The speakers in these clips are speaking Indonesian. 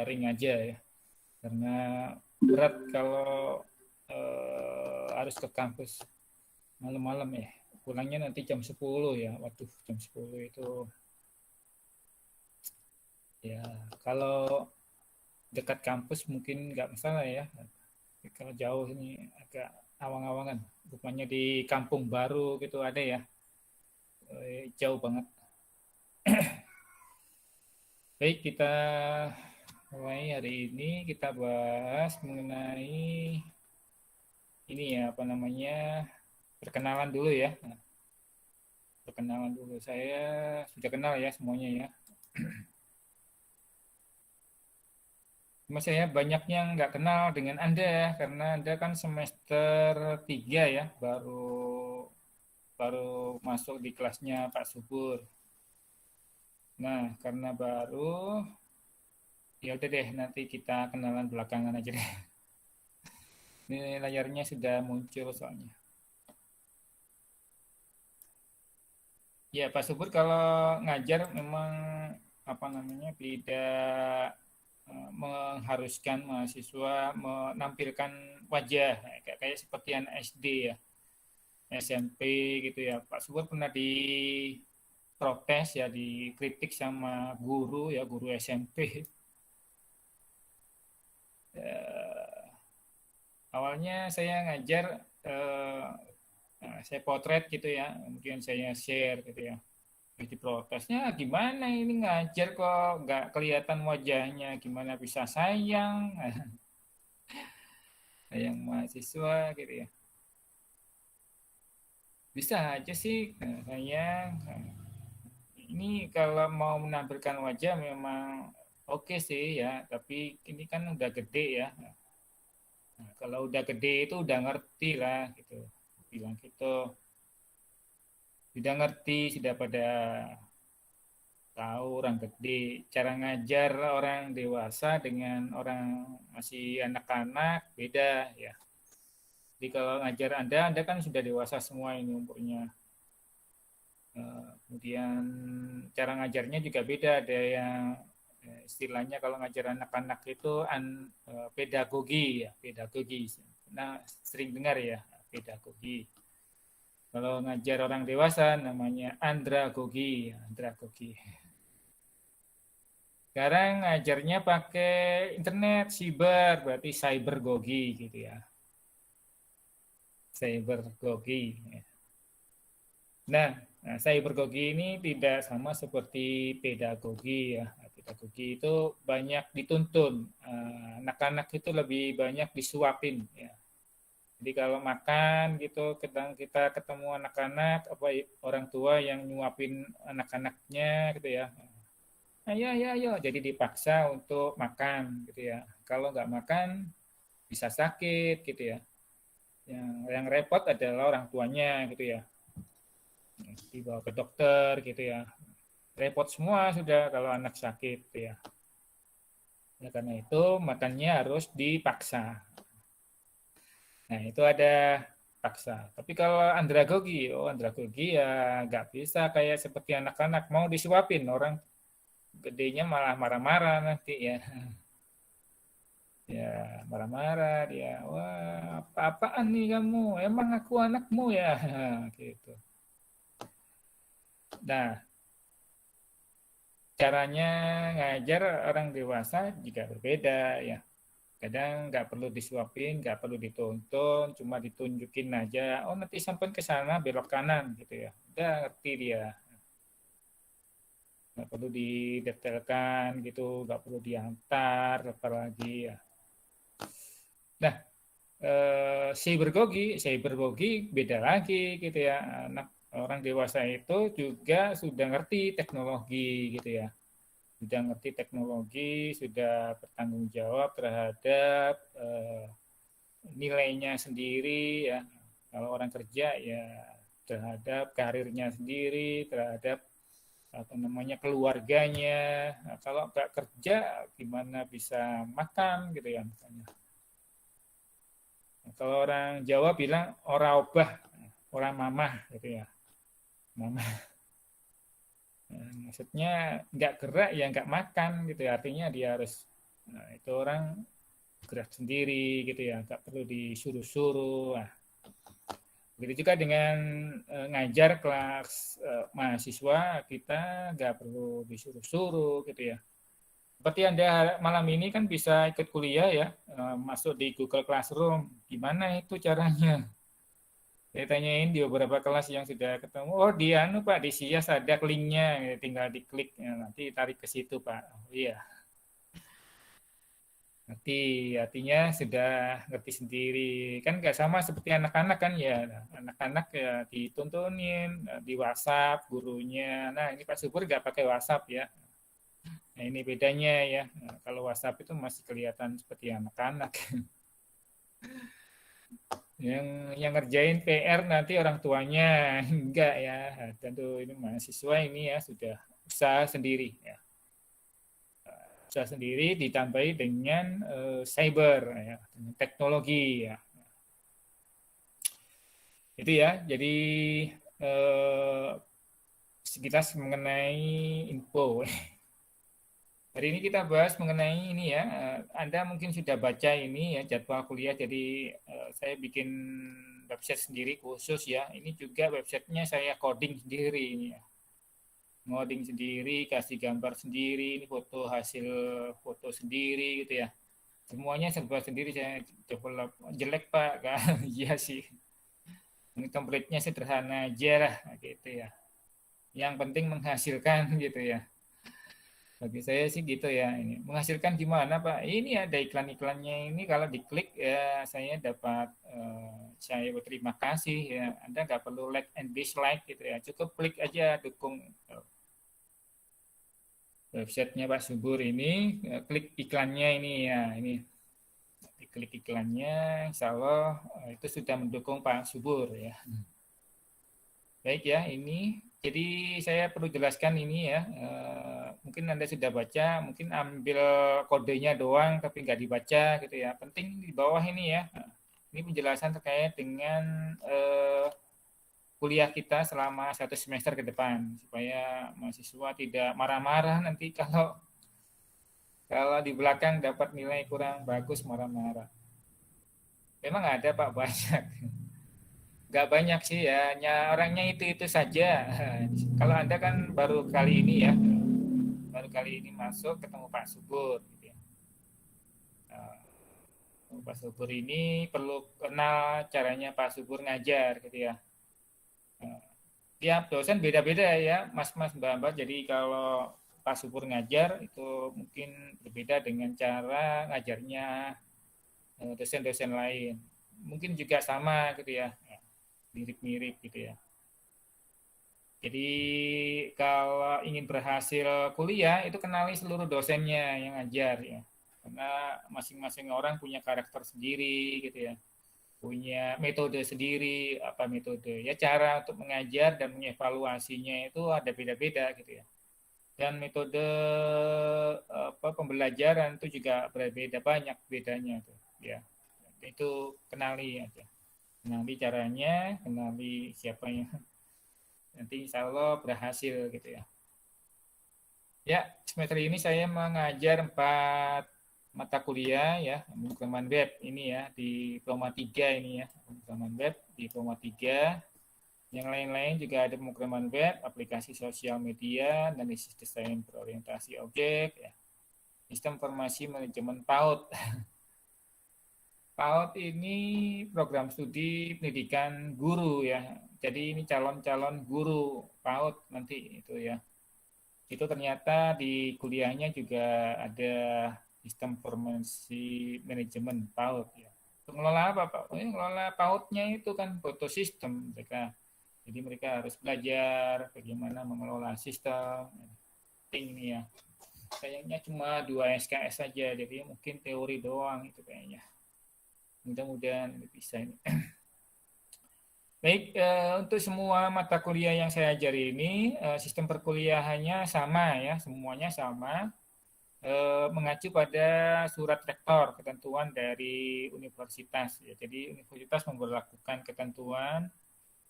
daring aja ya, karena berat kalau harus ke kampus malam-malam ya. Pulangnya nanti jam 10 ya. Waduh, jam 10 itu ya kalau dekat kampus mungkin nggak masalah ya. Tapi kalau jauh ini agak awang-awangan. Rupanya di kampung baru gitu ada ya. Jauh banget. Baik, kita mulai hari ini kita bahas mengenai ini ya, apa namanya, perkenalan dulu ya. Nah, perkenalan dulu. Saya sudah kenal ya semuanya ya. Cuma saya banyak yang nggak kenal dengan Anda karena Anda kan semester 3 ya, baru baru masuk di kelasnya Pak Subur. Nah, karena baru, ya udah deh nanti kita kenalan belakangan aja deh. Ini layarnya sudah muncul soalnya. Ya, Pak Subur kalau ngajar memang apa namanya tidak mengharuskan mahasiswa menampilkan wajah kayak seperti anak SD ya, SMP gitu ya. Pak Subur pernah diprotes ya, dikritik sama guru ya, guru SMP. Awalnya saya ngajar, saya potret gitu ya, kemudian saya share gitu ya. Jadi protesnya gimana ini ngajar kok nggak kelihatan wajahnya, gimana bisa sayang, sayang mahasiswa gitu ya. Bisa aja sih sayang. Ini kalau mau menampilkan wajah memang oke sih ya, tapi ini kan udah gede ya. Nah, kalau udah gede itu udah ngerti lah gitu, bilang gitu. Sudah ngerti, sudah pada tahu orang gede. Cara ngajar orang dewasa dengan orang masih anak-anak beda ya. Jadi kalau ngajar Anda kan sudah dewasa semua ini umurnya. Kemudian cara ngajarnya juga beda. Ada yang istilahnya kalau ngajar anak-anak itu pedagogi ya, pedagogi. Nah, sering dengar ya, pedagogi. Kalau ngajar orang dewasa namanya andragogi, andragogi. Sekarang ngajarnya pakai internet, siber, berarti cybergogi gitu ya. Cybergogi. Nah, cybergogi ini tidak sama seperti pedagogi ya. Pedagogi itu banyak dituntun. Anak-anak itu lebih banyak disuapin ya. Jadi kalau makan gitu, kita ketemu anak-anak, apa orang tua yang nyuapin anak-anaknya gitu ya. Ayo, ayo, ayo. Jadi dipaksa untuk makan gitu ya. Kalau nggak makan bisa sakit gitu ya. Yang repot adalah orang tuanya gitu ya. Dibawa ke dokter gitu ya. Repot semua sudah kalau anak sakit gitu ya. Ya karena itu makannya harus dipaksa. Nah itu ada paksa. Tapi kalau andragogi ya nggak bisa kayak seperti anak-anak mau disuapin orang gedenya malah marah-marah nanti ya. Ya marah-marah dia. Wah apa-apaan nih kamu? Emang aku anakmu ya? Gitu. Nah caranya ngajar orang dewasa juga berbeda ya. Kadang nggak perlu disuapin, nggak perlu dituntun, cuma ditunjukin aja. Oh nanti sampai ke sana belok kanan gitu ya. Udah ngerti dia. Nggak perlu didetailkan gitu, nggak perlu diantar apalagi ya. Nah, cybergogi beda lagi gitu ya. Anak orang dewasa itu juga sudah ngerti teknologi gitu ya. Sudah ngerti teknologi, sudah bertanggung jawab terhadap nilainya sendiri ya. Kalau orang kerja ya terhadap karirnya sendiri, terhadap apa namanya keluarganya. Nah, kalau nggak kerja gimana bisa makan gitu ya misalnya. Nah, kalau orang Jawa bilang ora obah, ora mamah gitu ya. Mamah. Nah, maksudnya nggak gerak ya nggak makan gitu ya. Artinya dia harus Nah, itu orang gerak sendiri gitu ya, nggak perlu disuruh-suruh. Nah, begitu juga dengan ngajar kelas mahasiswa, kita nggak perlu disuruh-suruh gitu ya. Seperti Anda malam ini kan bisa ikut kuliah ya, masuk di Google Classroom. Gimana itu caranya? Saya tanyain di beberapa kelas yang sudah ketemu, oh di anu Pak, di SIAS ada linknya, tinggal diklik, ya, nanti tarik ke situ Pak. Oh, iya, ngerti, artinya sudah ngerti sendiri. Kan nggak sama seperti anak-anak kan ya, anak-anak ya dituntunin di WhatsApp gurunya. Nah ini Pak Subur nggak pakai WhatsApp ya. Nah ini bedanya ya, nah, kalau WhatsApp itu masih kelihatan seperti anak-anak. Yang ngerjain PR nanti orang tuanya enggak ya. Tentu ini mahasiswa ini ya sudah usaha sendiri ya. Usaha sendiri ditambahi dengan cyber ya, dengan teknologi ya. Itu ya. Jadi sekilas mengenai info. Hari ini kita bahas mengenai ini ya. Anda mungkin sudah baca ini ya jadwal kuliah. Jadi saya bikin website sendiri khusus ya. Ini juga websitenya saya coding sendiri ini ya. Ngoding sendiri, kasih gambar sendiri, ini foto hasil foto sendiri gitu ya. Semuanya serba sendiri saya develop. Jelek Pak, kan? Iya sih. Ini template-nya sederhana aja lah gitu ya. Yang penting menghasilkan gitu ya. Bagi saya sih gitu ya. Ini menghasilkan gimana Pak? Ini ada iklan-iklannya ini kalau diklik ya saya dapat saya berterima kasih ya. Anda nggak perlu like and dislike gitu ya. Cukup klik aja dukung websitenya Pak Subur ini. Klik iklannya ini ya. Ini diklik iklannya, Insya Allah itu sudah mendukung Pak Subur ya. Baik ya, ini jadi saya perlu jelaskan ini ya. Mungkin Anda sudah baca, mungkin ambil kodenya doang tapi nggak dibaca gitu ya. Penting di bawah ini ya. Ini penjelasan terkait dengan kuliah kita selama 1 semester ke depan supaya mahasiswa tidak marah-marah nanti kalau di belakang dapat nilai kurang bagus marah-marah. Memang ada Pak banyak. Nggak banyak sih ya, hanya orangnya itu saja. Kalau Anda kan baru kali ini ya, baru kali ini masuk ketemu Pak Subur. Gitu ya. Pak Subur ini perlu kenal caranya Pak Subur ngajar gitu ya. Tiap dosen beda-beda ya, mas-mas mbak-mbak. Jadi kalau Pak Subur ngajar itu mungkin berbeda dengan cara ngajarnya dosen-dosen lain. Mungkin juga sama gitu ya, mirip-mirip gitu ya. Jadi kalau ingin berhasil kuliah itu kenali seluruh dosennya yang ngajar ya. Karena masing-masing orang punya karakter sendiri gitu ya. Punya metode sendiri, apa metode? Ya cara untuk mengajar dan mengevaluasinya itu ada beda-beda gitu ya. Dan metode pembelajaran itu juga berbeda, banyak bedanya tuh ya. Itu kenali aja. Kenali caranya, kenali siapa yang nanti insya Allah berhasil gitu ya. Ya, semester ini saya mengajar 4 mata kuliah ya, pemrograman web ini ya di Proma 3 ini ya, pemrograman web di Proma 3. Yang lain-lain juga ada pemrograman web, aplikasi sosial media, analisis desain berorientasi objek ya. Sistem informasi manajemen PAUD. PAUD ini program studi pendidikan guru ya. Jadi ini calon-calon guru PAUD nanti itu ya. Itu ternyata di kuliahnya juga ada sistem informasi manajemen PAUD ya. Pengelola apa Pak? Pengelola PAUD-nya itu kan foto sistem mereka. Jadi mereka harus belajar bagaimana mengelola sistem. Ini ya. Sayangnya cuma 2 SKS saja, jadi mungkin teori doang itu kayaknya. Mudah-mudahan bisa ini. Baik, untuk semua mata kuliah yang saya ajari ini, sistem perkuliahannya sama ya, semuanya sama, mengacu pada surat rektor, ketentuan dari universitas. Ya. Jadi universitas memberlakukan ketentuan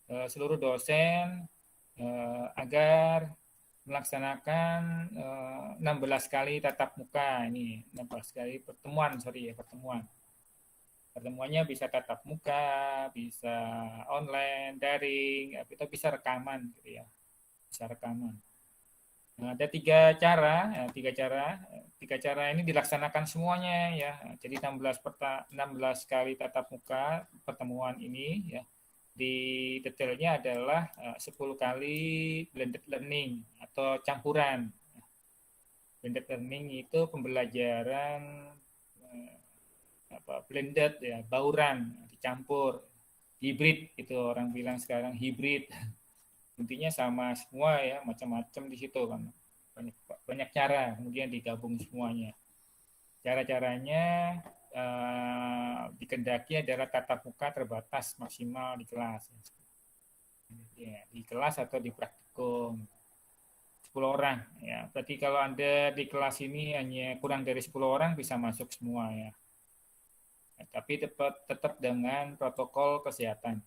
seluruh dosen agar melaksanakan 16 kali tatap muka. Ini 16 kali pertemuan. Pertemuannya bisa tatap muka, bisa online, daring, atau bisa rekaman gitu ya. Bisa rekaman. Nah, ada tiga cara ini dilaksanakan semuanya ya. Jadi 16 kali tatap muka pertemuan ini ya. Di detailnya adalah 10 kali blended learning atau campuran. Blended learning itu pembelajaran blended ya, bauran, dicampur, hibrid itu orang bilang sekarang hibrid. Intinya sama semua ya, macam-macam di situ kan, banyak cara kemudian digabung semuanya. Cara-caranya dikendaki adalah tatap muka terbatas maksimal di kelas ya, di kelas atau di praktikum 10 orang ya. Berarti kalau Anda di kelas ini hanya kurang dari 10 orang bisa masuk semua ya, tapi tetap dengan protokol kesehatan.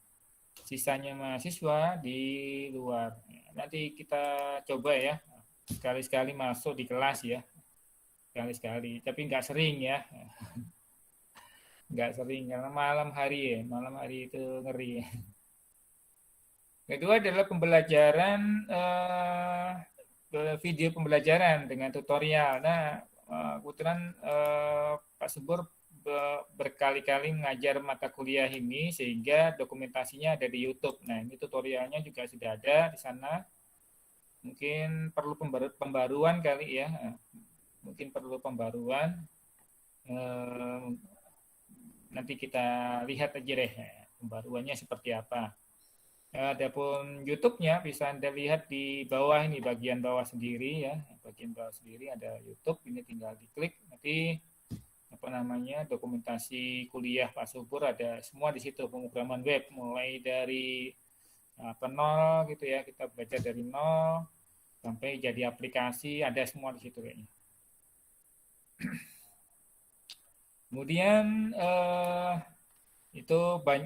Sisanya mahasiswa di luar. Nanti kita coba ya, sekali-sekali masuk di kelas ya, sekali-sekali. Tapi nggak sering ya, nggak sering karena malam hari itu ngeri. Kedua adalah pembelajaran video pembelajaran dengan tutorial. Nah, kebetulan Pak Subur berkali-kali mengajar mata kuliah ini sehingga dokumentasinya ada di YouTube. Nah, ini tutorialnya juga sudah ada di sana. Mungkin perlu pembaruan kali ya. Mungkin perlu pembaruan. Nanti kita lihat aja deh pembaruannya seperti apa. Adapun YouTube-nya bisa Anda lihat di bawah ini, bagian bawah sendiri ya. Bagian bawah sendiri ada YouTube, ini tinggal diklik nanti dokumentasi kuliah Pak Subur ada semua di situ, pemrograman web mulai dari nol gitu ya, kita belajar dari nol sampai jadi aplikasi, ada semua di situ kayaknya. Kemudian itu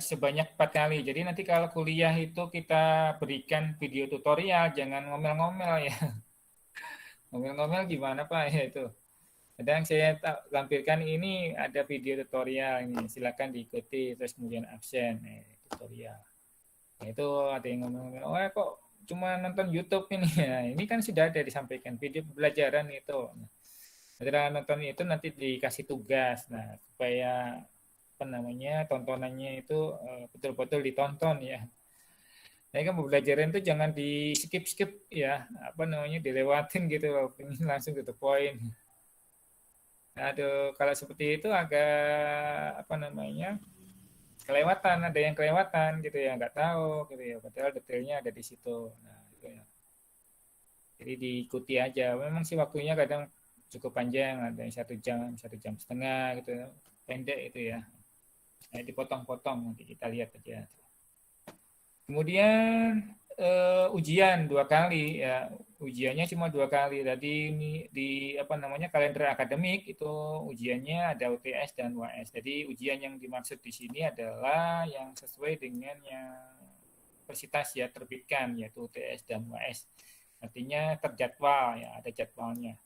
sebanyak 4 kali. Jadi nanti kalau kuliah itu kita berikan video tutorial, jangan ngomel-ngomel ya. Ngomel-ngomel gimana Pak ya itu. Kadang saya lampirkan ini ada video tutorial ini, silakan diikuti terus kemudian absen tutorial. Nah, itu ada yang ngomong, oh kok cuma nonton YouTube ini ya. Ini kan sudah ada disampaikan video pembelajaran itu. Nah, setelah nonton itu nanti dikasih tugas. Nah, supaya tontonannya itu betul-betul ditonton ya. Nah, kan pembelajaran itu jangan di skip ya, dilewatin gitu, langsung ke the point. Aduh, kalau seperti itu agak kelewatan, ada yang kelewatan gitu ya, nggak tahu gitu ya, padahal detailnya ada di situ. Nah, gitu ya. Jadi diikuti aja. Memang sih waktunya kadang cukup panjang, ada yang 1 jam, 1,5 jam gitu, pendek itu ya. Nah, dipotong-potong nanti kita lihat aja. Kemudian ujian 2 kali ya. Ujiannya cuma 2 kali. Tadi ini di kalender akademik itu ujiannya ada UTS dan UAS. Jadi ujian yang dimaksud di sini adalah yang sesuai dengan yang universitas ya terbitkan, yaitu UTS dan UAS. Artinya terjadwal ya, ada jadwalnya.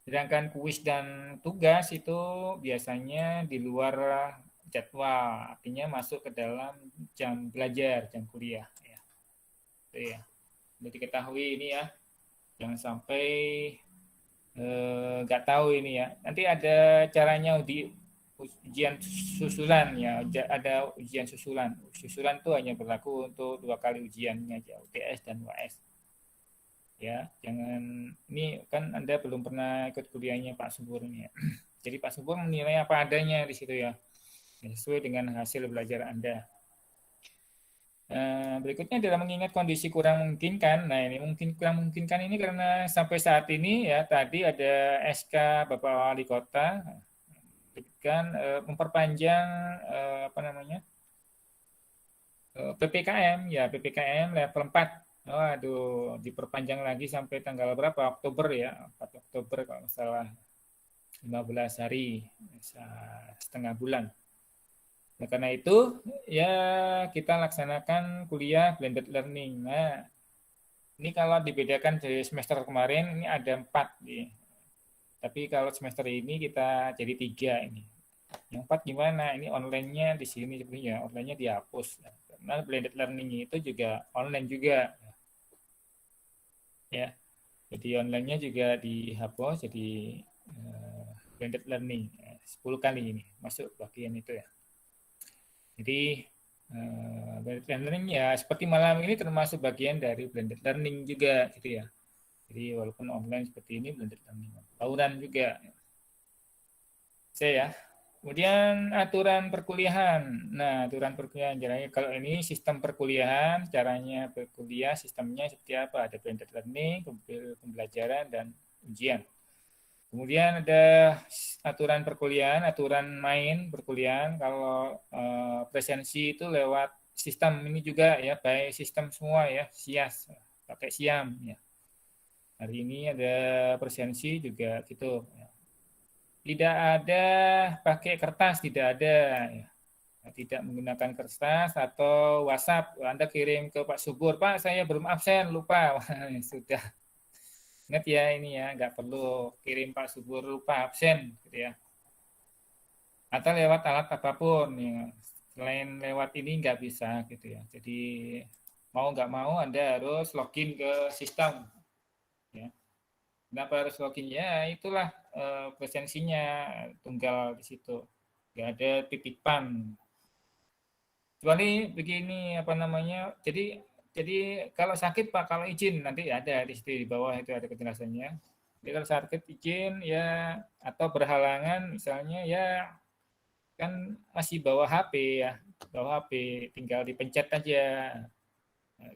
Sedangkan kuis dan tugas itu biasanya di luar jadwal, artinya masuk ke dalam jam belajar, jam kuliah ya. Itu ya. Jadi diketahui ini ya, jangan sampai nggak tahu ini ya. Nanti ada caranya di ujian susulan ya, ada ujian susulan. Susulan itu hanya berlaku untuk 2 kali ujiannya aja, UTS dan UAS. Ya, jangan, ini kan Anda belum pernah ikut kuliahnya Pak Subur ini ya. Jadi Pak Subur menilai apa adanya di situ ya, sesuai dengan hasil belajar Anda. Berikutnya adalah mengingat kondisi kurang memungkinkan. Nah, ini kurang memungkinkan ini karena sampai saat ini ya tadi ada SK Bapak Wali Kota kan memperpanjang PPKM ya, PPKM level 4. Aduh, diperpanjang lagi sampai tanggal berapa? Oktober ya, 4 Oktober kalau nggak salah, 15 hari, setengah bulan. Nah, karena itu ya kita laksanakan kuliah blended learning. Nah, Ini kalau dibedakan dari semester kemarin, ini ada 4 nih. Tapi kalau semester ini kita jadi 3 ini. Yang 4 gimana? Ini online-nya di sini sebenarnya, online-nya dihapus. Karena blended learning itu juga online juga. Ya, jadi online-nya juga dihapus, jadi blended learning. 10 kali ini masuk bagian itu ya. Jadi blended learning ya seperti malam ini termasuk bagian dari blended learning juga gitu ya. Jadi walaupun online seperti ini blended learning. Tahunan juga. Saya ya. Kemudian aturan perkuliahan. Nah, aturan perkuliahan. Jadi kalau ini sistem perkuliahan, caranya berkuliah, sistemnya seperti apa? Ada blended learning, pembelajaran, dan ujian. Kemudian ada aturan perkuliahan, aturan main perkuliahan. Kalau presensi itu lewat sistem ini juga ya, baik sistem semua ya, SIAS, pakai SIAM ya. Hari ini ada presensi juga gitu. Tidak ada pakai kertas, tidak ada ya. Tidak menggunakan kertas atau WhatsApp. Anda kirim ke Pak Subur, Pak saya belum absen, lupa. Wah, sudah. Ingat ya ini ya, nggak perlu kirim Pak Subur lupa absen gitu ya. Atau lewat alat apapun ya. Selain lewat ini nggak bisa gitu ya. Jadi mau nggak mau Anda harus login ke sistem ya. Kenapa harus login? Ya itulah presensinya tunggal di situ. Nggak ada titipan. Kecuali begini apa namanya? Jadi kalau sakit Pak, kalau izin nanti ada di situ di bawah itu ada penjelasannya. Jadi kalau sakit izin ya atau berhalangan misalnya ya kan masih bawa HP ya, bawa HP tinggal dipencet aja.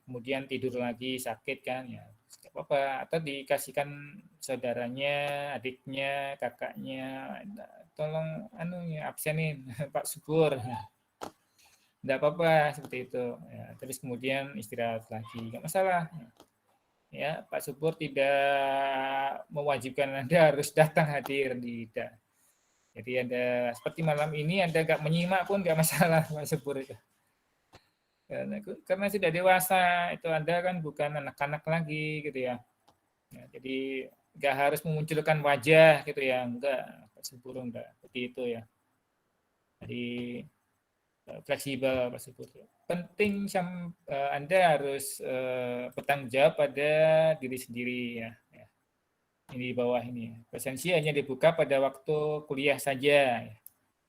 Kemudian tidur lagi sakit kan ya nggak apa-apa atau dikasihkan saudaranya, adiknya, kakaknya, tolong anu ya absenin Pak Syukur. Nggak apa-apa seperti itu ya, terus kemudian istirahat lagi nggak masalah ya. Pak Subur tidak mewajibkan Anda harus datang hadir tidak. Jadi Anda seperti malam ini Anda nggak menyimak pun nggak masalah Pak Subur itu. Karena sudah dewasa itu Anda kan bukan anak-anak lagi gitu ya. Ya jadi nggak harus memunculkan wajah gitu ya, enggak Pak Subur enggak seperti itu ya. Jadi fleksibel Pak Subur. Penting Anda harus bertanggung jawab pada diri sendiri ya. Ya. Ini di bawah ini. Presensi hanya dibuka pada waktu kuliah saja ya.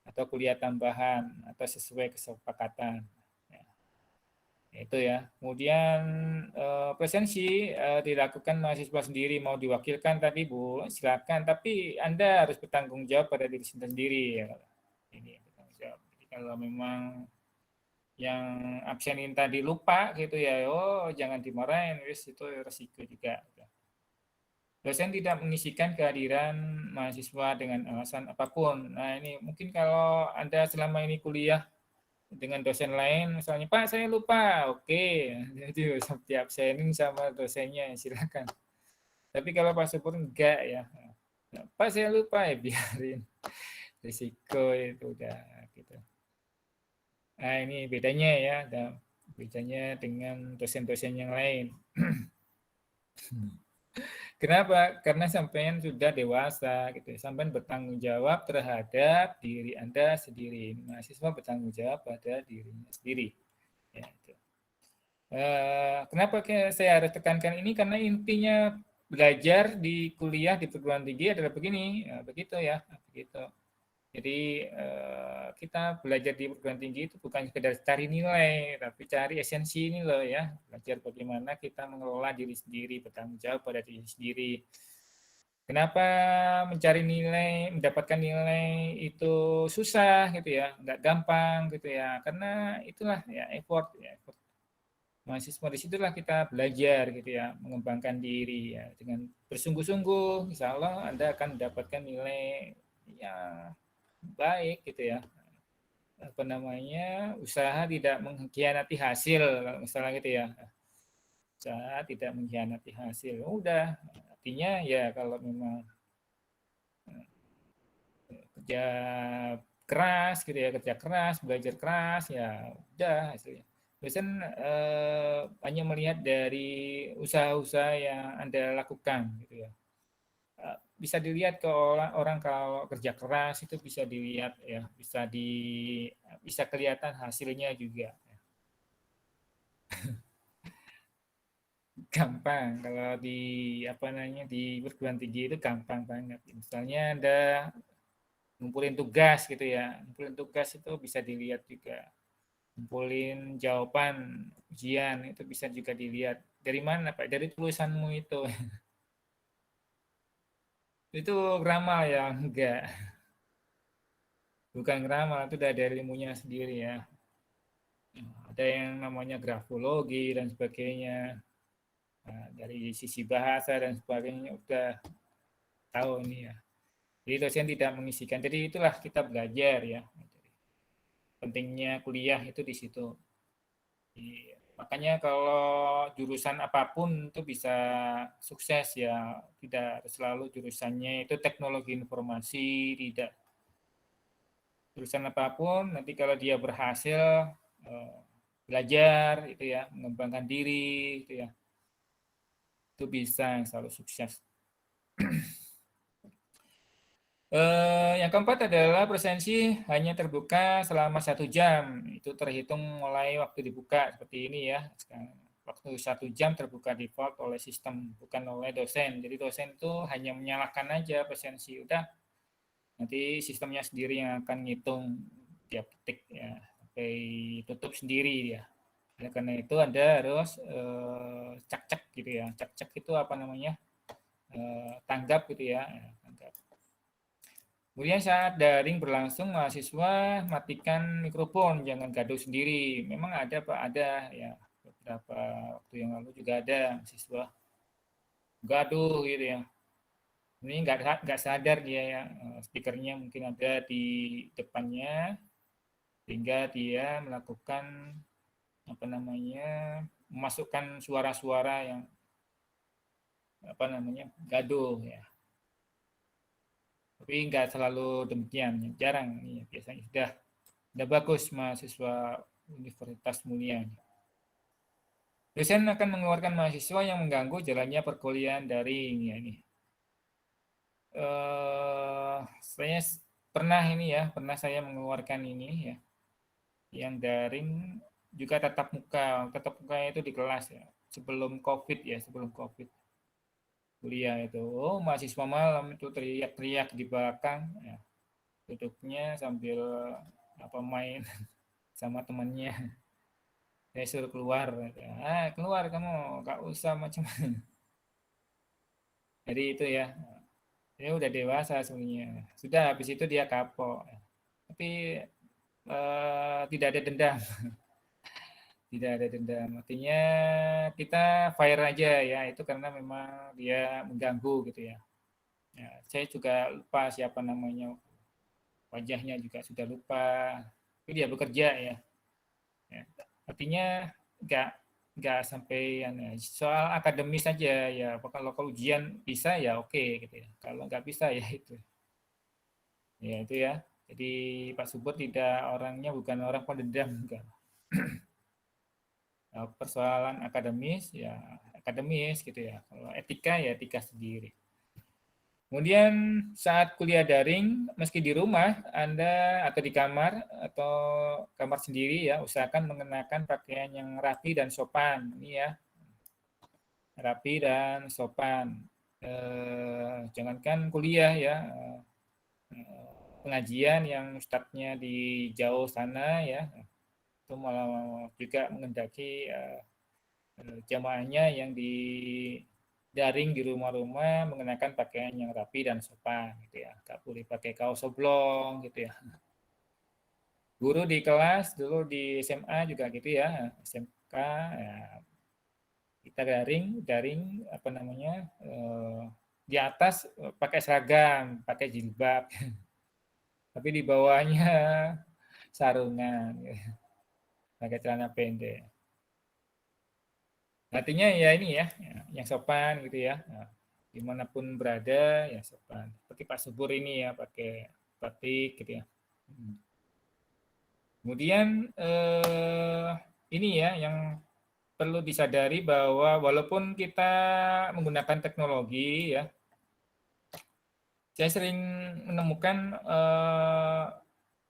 Atau kuliah tambahan atau sesuai kesepakatan. Ya. Itu ya. Kemudian presensi dilakukan mahasiswa sendiri mau diwakilkan tadi Bu, silakan. Tapi Anda harus bertanggung jawab pada diri sendiri ya. Ini bertanggung jawab. Jadi kalau memang yang absenin tadi lupa gitu ya, oh jangan dimarahin, wis itu resiko juga. Dosen tidak mengisikan kehadiran mahasiswa dengan alasan apapun. Nah ini mungkin kalau Anda selama ini kuliah dengan dosen lain, misalnya Pak saya lupa, oke, jadi seperti absenin sama dosennya silakan. Tapi kalau Pak Supur enggak ya, Pak saya lupa ya biarin, risiko itu udah gitu. Nah, ini bedanya ya, bedanya dengan dosen-dosen yang lain. Kenapa? Karena sampean sudah dewasa, gitu. Sampean bertanggung jawab terhadap diri Anda sendiri. Mahasiswa bertanggung jawab pada dirinya sendiri. Ya, itu. Kenapa saya harus tekankan ini? Karena intinya belajar di kuliah di perguruan tinggi adalah begini, ya, begitu ya, begitu. Jadi kita belajar di perguruan tinggi itu bukan sekedar cari nilai, tapi cari esensi ini loh ya. Belajar bagaimana kita mengelola diri sendiri, bertanggung jawab pada diri sendiri. Kenapa mencari nilai, mendapatkan nilai itu susah gitu ya, nggak gampang gitu ya. Karena itulah ya effort ya. Effort. Mahasiswa di situlah kita belajar gitu ya, mengembangkan diri ya. Dengan bersungguh-sungguh, insya Allah Anda akan mendapatkan nilai ya baik gitu ya, apa namanya, usaha tidak mengkhianati hasil kalau misalnya gitu ya, usaha tidak mengkhianati hasil udah artinya ya kalau memang kerja keras gitu ya, kerja keras belajar keras ya udah hasilnya dosen hanya melihat dari usaha-usaha yang Anda lakukan gitu ya. Bisa dilihat ke orang kalau kerja keras itu bisa dilihat ya, bisa kelihatan hasilnya juga. Gampang kalau di apa namanya di perguruan tinggi itu gampang banget. Misalnya Anda ngumpulin tugas gitu ya, ngumpulin tugas itu bisa dilihat juga. Ngumpulin jawaban ujian itu bisa juga dilihat. Dari mana Pak? Dari tulisanmu itu. Itu ramal ya? Enggak. Bukan ramal, itu udah dari ilmunya sendiri ya. Ada yang namanya grafologi dan sebagainya. Nah, dari sisi bahasa dan sebagainya udah tahu ini ya. Jadi dosen tidak mengisikan. Jadi itulah kita belajar ya. Pentingnya kuliah itu di situ. Makanya kalau jurusan apapun itu bisa sukses ya. Tidak selalu jurusannya itu teknologi informasi, tidak. Jurusan apapun nanti kalau dia berhasil eh, belajar itu ya, mengembangkan diri itu ya, itu bisa selalu sukses. Yang keempat adalah presensi hanya terbuka selama 1 jam. Itu terhitung mulai waktu dibuka seperti ini ya. Sekarang, waktu 1 jam terbuka default oleh sistem, bukan oleh dosen. Jadi dosen itu hanya menyalakan aja presensi. Udah, nanti sistemnya sendiri yang akan ngitung tiap detik ya. Sampai tutup sendiri dia. Ya, karena itu Anda harus cek-cek gitu ya. Cek-cek itu apa namanya? Tanggap gitu ya. Tanggap. Kemudian saat daring berlangsung, mahasiswa matikan mikrofon, jangan gaduh sendiri. Memang ada Pak, ada ya beberapa waktu yang lalu juga ada mahasiswa gaduh gitu ya. Ini nggak sadar dia ya, speakernya mungkin ada di depannya, sehingga dia melakukan apa namanya, memasukkan suara-suara yang apa namanya gaduh ya. Tapi nggak selalu demikian, jarang. Ya, biasanya sudah bagus mahasiswa Universitas Mulia. Dosen akan mengeluarkan mahasiswa yang mengganggu jalannya perkuliahan daring ya ini. Saya pernah ini ya, pernah saya mengeluarkan ini ya, yang daring juga tatap muka itu di kelas ya, sebelum COVID ya, sebelum COVID kuliah itu. Oh, mahasiswa malam itu teriak-teriak di belakang, ya, duduknya sambil apa main sama temannya. Saya suruh keluar, keluar kamu, gak usah macam. Jadi itu ya, dia udah dewasa sebenarnya. Sudah habis itu dia kapok. Tapi tidak ada dendam, tidak ada dendam. Artinya kita fire aja ya, itu karena memang dia mengganggu gitu ya. Ya, saya juga lupa siapa namanya, wajahnya juga sudah lupa. Tapi dia bekerja ya. Ya. Artinya nggak nggak sampai soal akademis saja ya. Kalau ujian bisa ya oke gitu ya. Kalau nggak bisa ya itu. Ya itu ya. Jadi Pak Subur tidak orangnya bukan orang pendendam enggak. Persoalan akademis ya akademis gitu ya. Kalau etika ya etika sendiri. Kemudian saat kuliah daring, meski di rumah, Anda atau di kamar atau kamar sendiri ya, usahakan mengenakan pakaian yang rapi dan sopan. Ini ya, rapi dan sopan. Jangankan kuliah ya, pengajian yang ustadznya di jauh sana ya, itu malah juga mengendaki jamaahnya yang di daring di rumah-rumah mengenakan pakaian yang rapi dan sopan gitu ya. Gak boleh pakai kaos oblong gitu ya. Guru di kelas dulu di SMA juga gitu ya, SMK ya, kita daring apa namanya di atas pakai seragam, pakai jilbab, tapi di bawahnya sarungan, gitu. Pakai celana pendek. Artinya ya ini ya, yang sopan gitu ya. Nah, dimanapun berada ya sopan. Seperti Pak Subur ini ya pakai batik gitu ya. Kemudian ini ya yang perlu disadari bahwa walaupun kita menggunakan teknologi ya, saya sering menemukan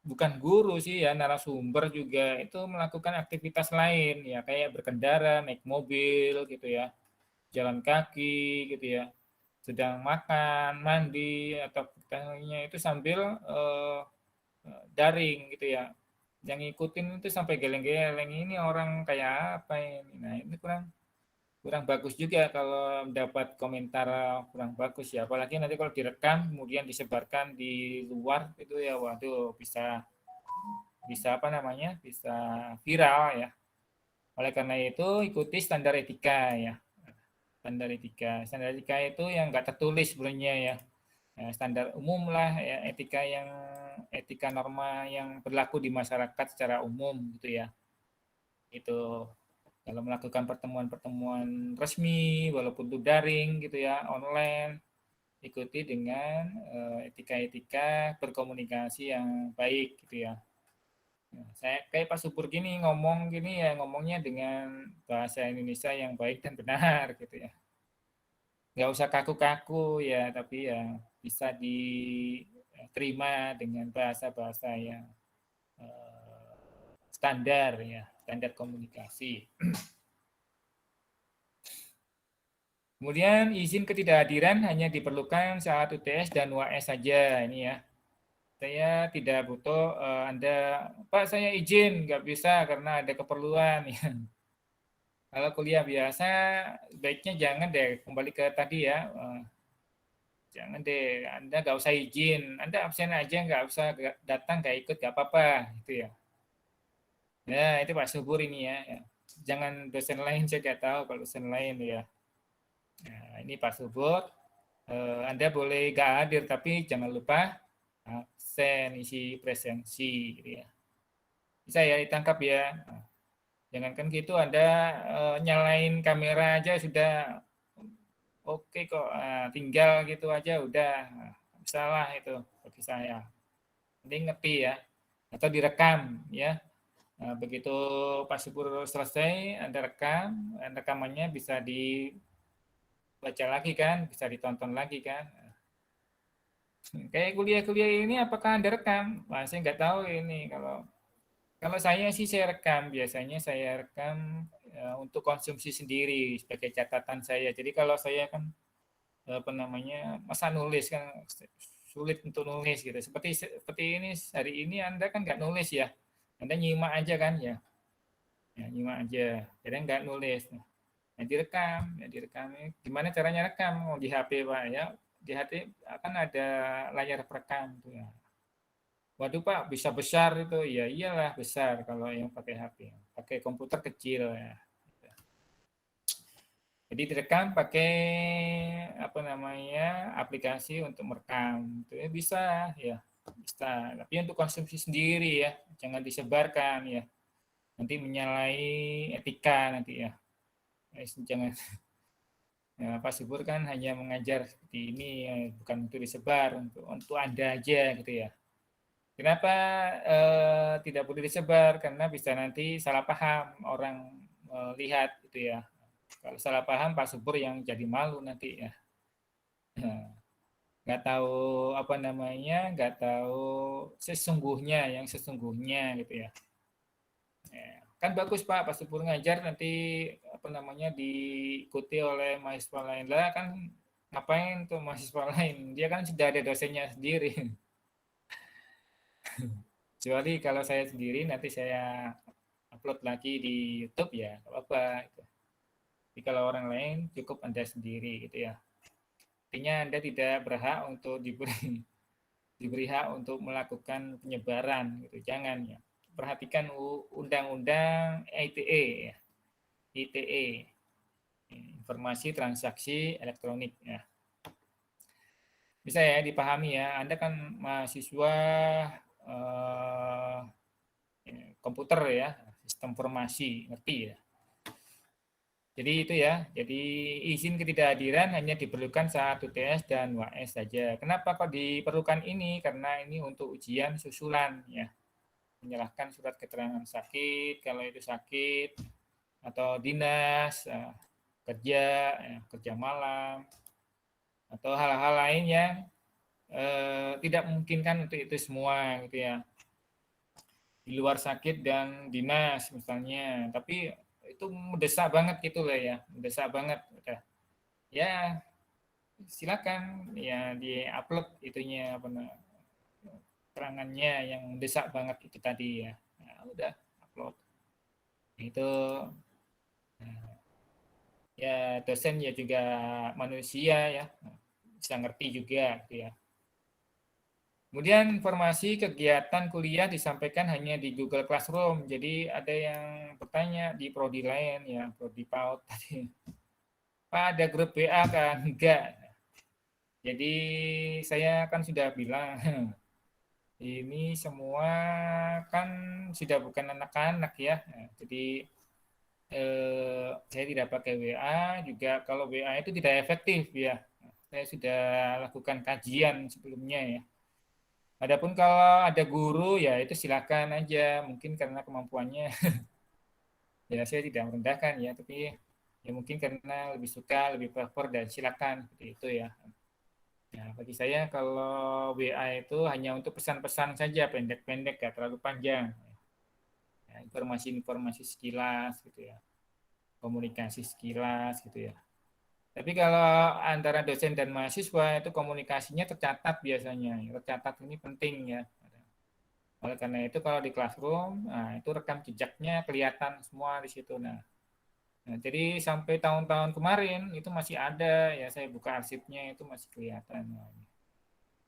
bukan guru sih ya, narasumber juga itu melakukan aktivitas lain ya, kayak berkendara, naik mobil gitu ya, jalan kaki gitu ya, sedang makan, mandi atau lainnya itu sambil daring gitu ya. Yang ngikutin itu sampai geleng-geleng, ini orang kayak apa ini. Nah, ini kurang kurang bagus juga kalau mendapat komentar kurang bagus ya. Apalagi nanti kalau direkam kemudian disebarkan di luar itu ya, waduh, bisa bisa apa namanya? Bisa viral ya. Oleh karena itu ikuti standar etika ya. Standar etika. Standar etika itu yang nggak tertulis sebenarnya ya. Standar umum lah ya, etika norma yang berlaku di masyarakat secara umum gitu ya. Itu kalau melakukan pertemuan-pertemuan resmi walaupun itu daring gitu ya, online, ikuti dengan etika-etika berkomunikasi yang baik gitu ya. Nah, saya kayak Pak Subur gini ngomong gini ya, ngomongnya dengan bahasa Indonesia yang baik dan benar gitu ya. Nggak usah kaku-kaku ya, tapi ya bisa diterima dengan bahasa-bahasa yang standar ya, standar komunikasi. Kemudian izin ketidakhadiran hanya diperlukan saat UTS dan UAS saja ini ya. Saya tidak butuh Anda, Pak saya izin nggak bisa karena ada keperluan ya. Kalau kuliah biasa baiknya jangan deh, kembali ke tadi ya. Jangan deh, Anda nggak usah izin, Anda absen aja nggak usah datang nggak ikut nggak apa-apa gitu ya. Ya itu Pak Subur ini ya. Ya. Jangan dosen lain saya nggak tahu kalau dosen lain ya. Nah, ini Pak Subur. Anda boleh nggak hadir tapi jangan lupa absen isi presensi gitu ya. Bisa ya ditangkap ya. Nah, jangankan gitu Anda nyalain kamera aja sudah oke kok. Nah, tinggal gitu aja udah nah, salah itu bagi saya. Penting ngerti ya. Atau direkam ya. Nah, begitu Pak Subur selesai, Anda rekam, rekamannya bisa dibaca lagi kan, bisa ditonton lagi kan. Kayak kuliah-kuliah ini apakah Anda rekam? Nah, saya nggak tahu ini. Kalau kalau saya sih saya rekam, biasanya saya rekam untuk konsumsi sendiri sebagai catatan saya. Jadi kalau saya kan apa namanya masa nulis kan sulit untuk nulis gitu. Seperti ini hari ini Anda kan nggak nulis ya, Anda nyimak aja kan ya, ya nyimak aja. Jadi nggak nulis. Nah, direkam, ya direkam. Gimana caranya rekam? Oh, di HP Pak ya, di HP akan ada layar perekam tuh ya. Waduh Pak, bisa besar itu. Ya iyalah besar kalau yang pakai HP. Pakai komputer kecil ya. Jadi direkam pakai apa namanya aplikasi untuk merekam. Itu ya bisa ya, bisa. Tapi untuk konsumsi sendiri ya, jangan disebarkan ya. Nanti menyalahi etika nanti ya. Jangan ya, Pak Subur kan hanya mengajar seperti ini ya, bukan untuk disebar untuk Anda aja gitu ya. Kenapa tidak boleh disebar? Karena bisa nanti salah paham orang lihat gitu ya. Kalau salah paham Pak Subur yang jadi malu nanti ya. Nah, nggak tahu apa namanya, nggak tahu sesungguhnya yang sesungguhnya gitu ya. Ya, kan bagus Pak Subur ngajar nanti apa namanya diikuti oleh mahasiswa lain lah kan ngapain tuh mahasiswa lain? Dia kan sudah ada dosennya sendiri. Kecuali kalau saya sendiri nanti saya upload lagi di YouTube ya, nggak apa-apa. Gitu. Tapi kalau orang lain cukup Anda sendiri gitu ya. Artinya Anda tidak berhak untuk diberi hak untuk melakukan penyebaran gitu. Jangan ya. Perhatikan undang-undang ITE ya. ITE, informasi transaksi elektronik ya. Bisa ya dipahami ya. Anda kan mahasiswa eh, komputer ya, sistem informasi, ngerti ya. Jadi itu ya, jadi izin ketidakhadiran hanya diperlukan saat UTS dan UAS saja. Kenapa kok diperlukan ini? Karena ini untuk ujian susulan ya. menyerahkan surat keterangan sakit kalau itu sakit, atau dinas, kerja, kerja malam, atau hal-hal lain yang tidak memungkinkan untuk itu semua gitu ya. Di luar sakit dan dinas misalnya, tapi itu mendesak banget gitu lah ya, mendesak banget. Udah. Ya silakan ya di-upload itunya apa keterangannya yang mendesak banget itu tadi ya. Nah, udah upload. Itu ya dosen ya juga manusia ya, bisa ngerti juga gitu ya. Kemudian informasi kegiatan kuliah disampaikan hanya di Google Classroom. Jadi ada yang bertanya di prodi lain ya, prodi PAUD tadi. Pak ada grup WA kan? Enggak. Jadi saya kan sudah bilang ini semua kan sudah bukan anak-anak ya. Jadi saya tidak pakai WA juga, kalau WA itu tidak efektif ya. Saya sudah lakukan kajian sebelumnya ya. Adapun kalau ada guru ya itu silakan aja, mungkin karena kemampuannya ya saya tidak merendahkan ya, tapi ya mungkin karena lebih suka, lebih prefer dan silakan seperti itu ya. Ya, bagi saya kalau WA itu hanya untuk pesan-pesan saja pendek-pendek ya, terlalu panjang. Ya, informasi-informasi sekilas gitu ya, komunikasi sekilas gitu ya. Tapi kalau antara dosen dan mahasiswa itu komunikasinya tercatat biasanya. Tercatat ini penting ya. Oleh karena itu kalau di classroom, nah, itu rekam jejaknya kelihatan semua di situ. Nah, jadi sampai tahun-tahun kemarin itu masih ada ya, saya buka arsipnya itu masih kelihatan. Nah,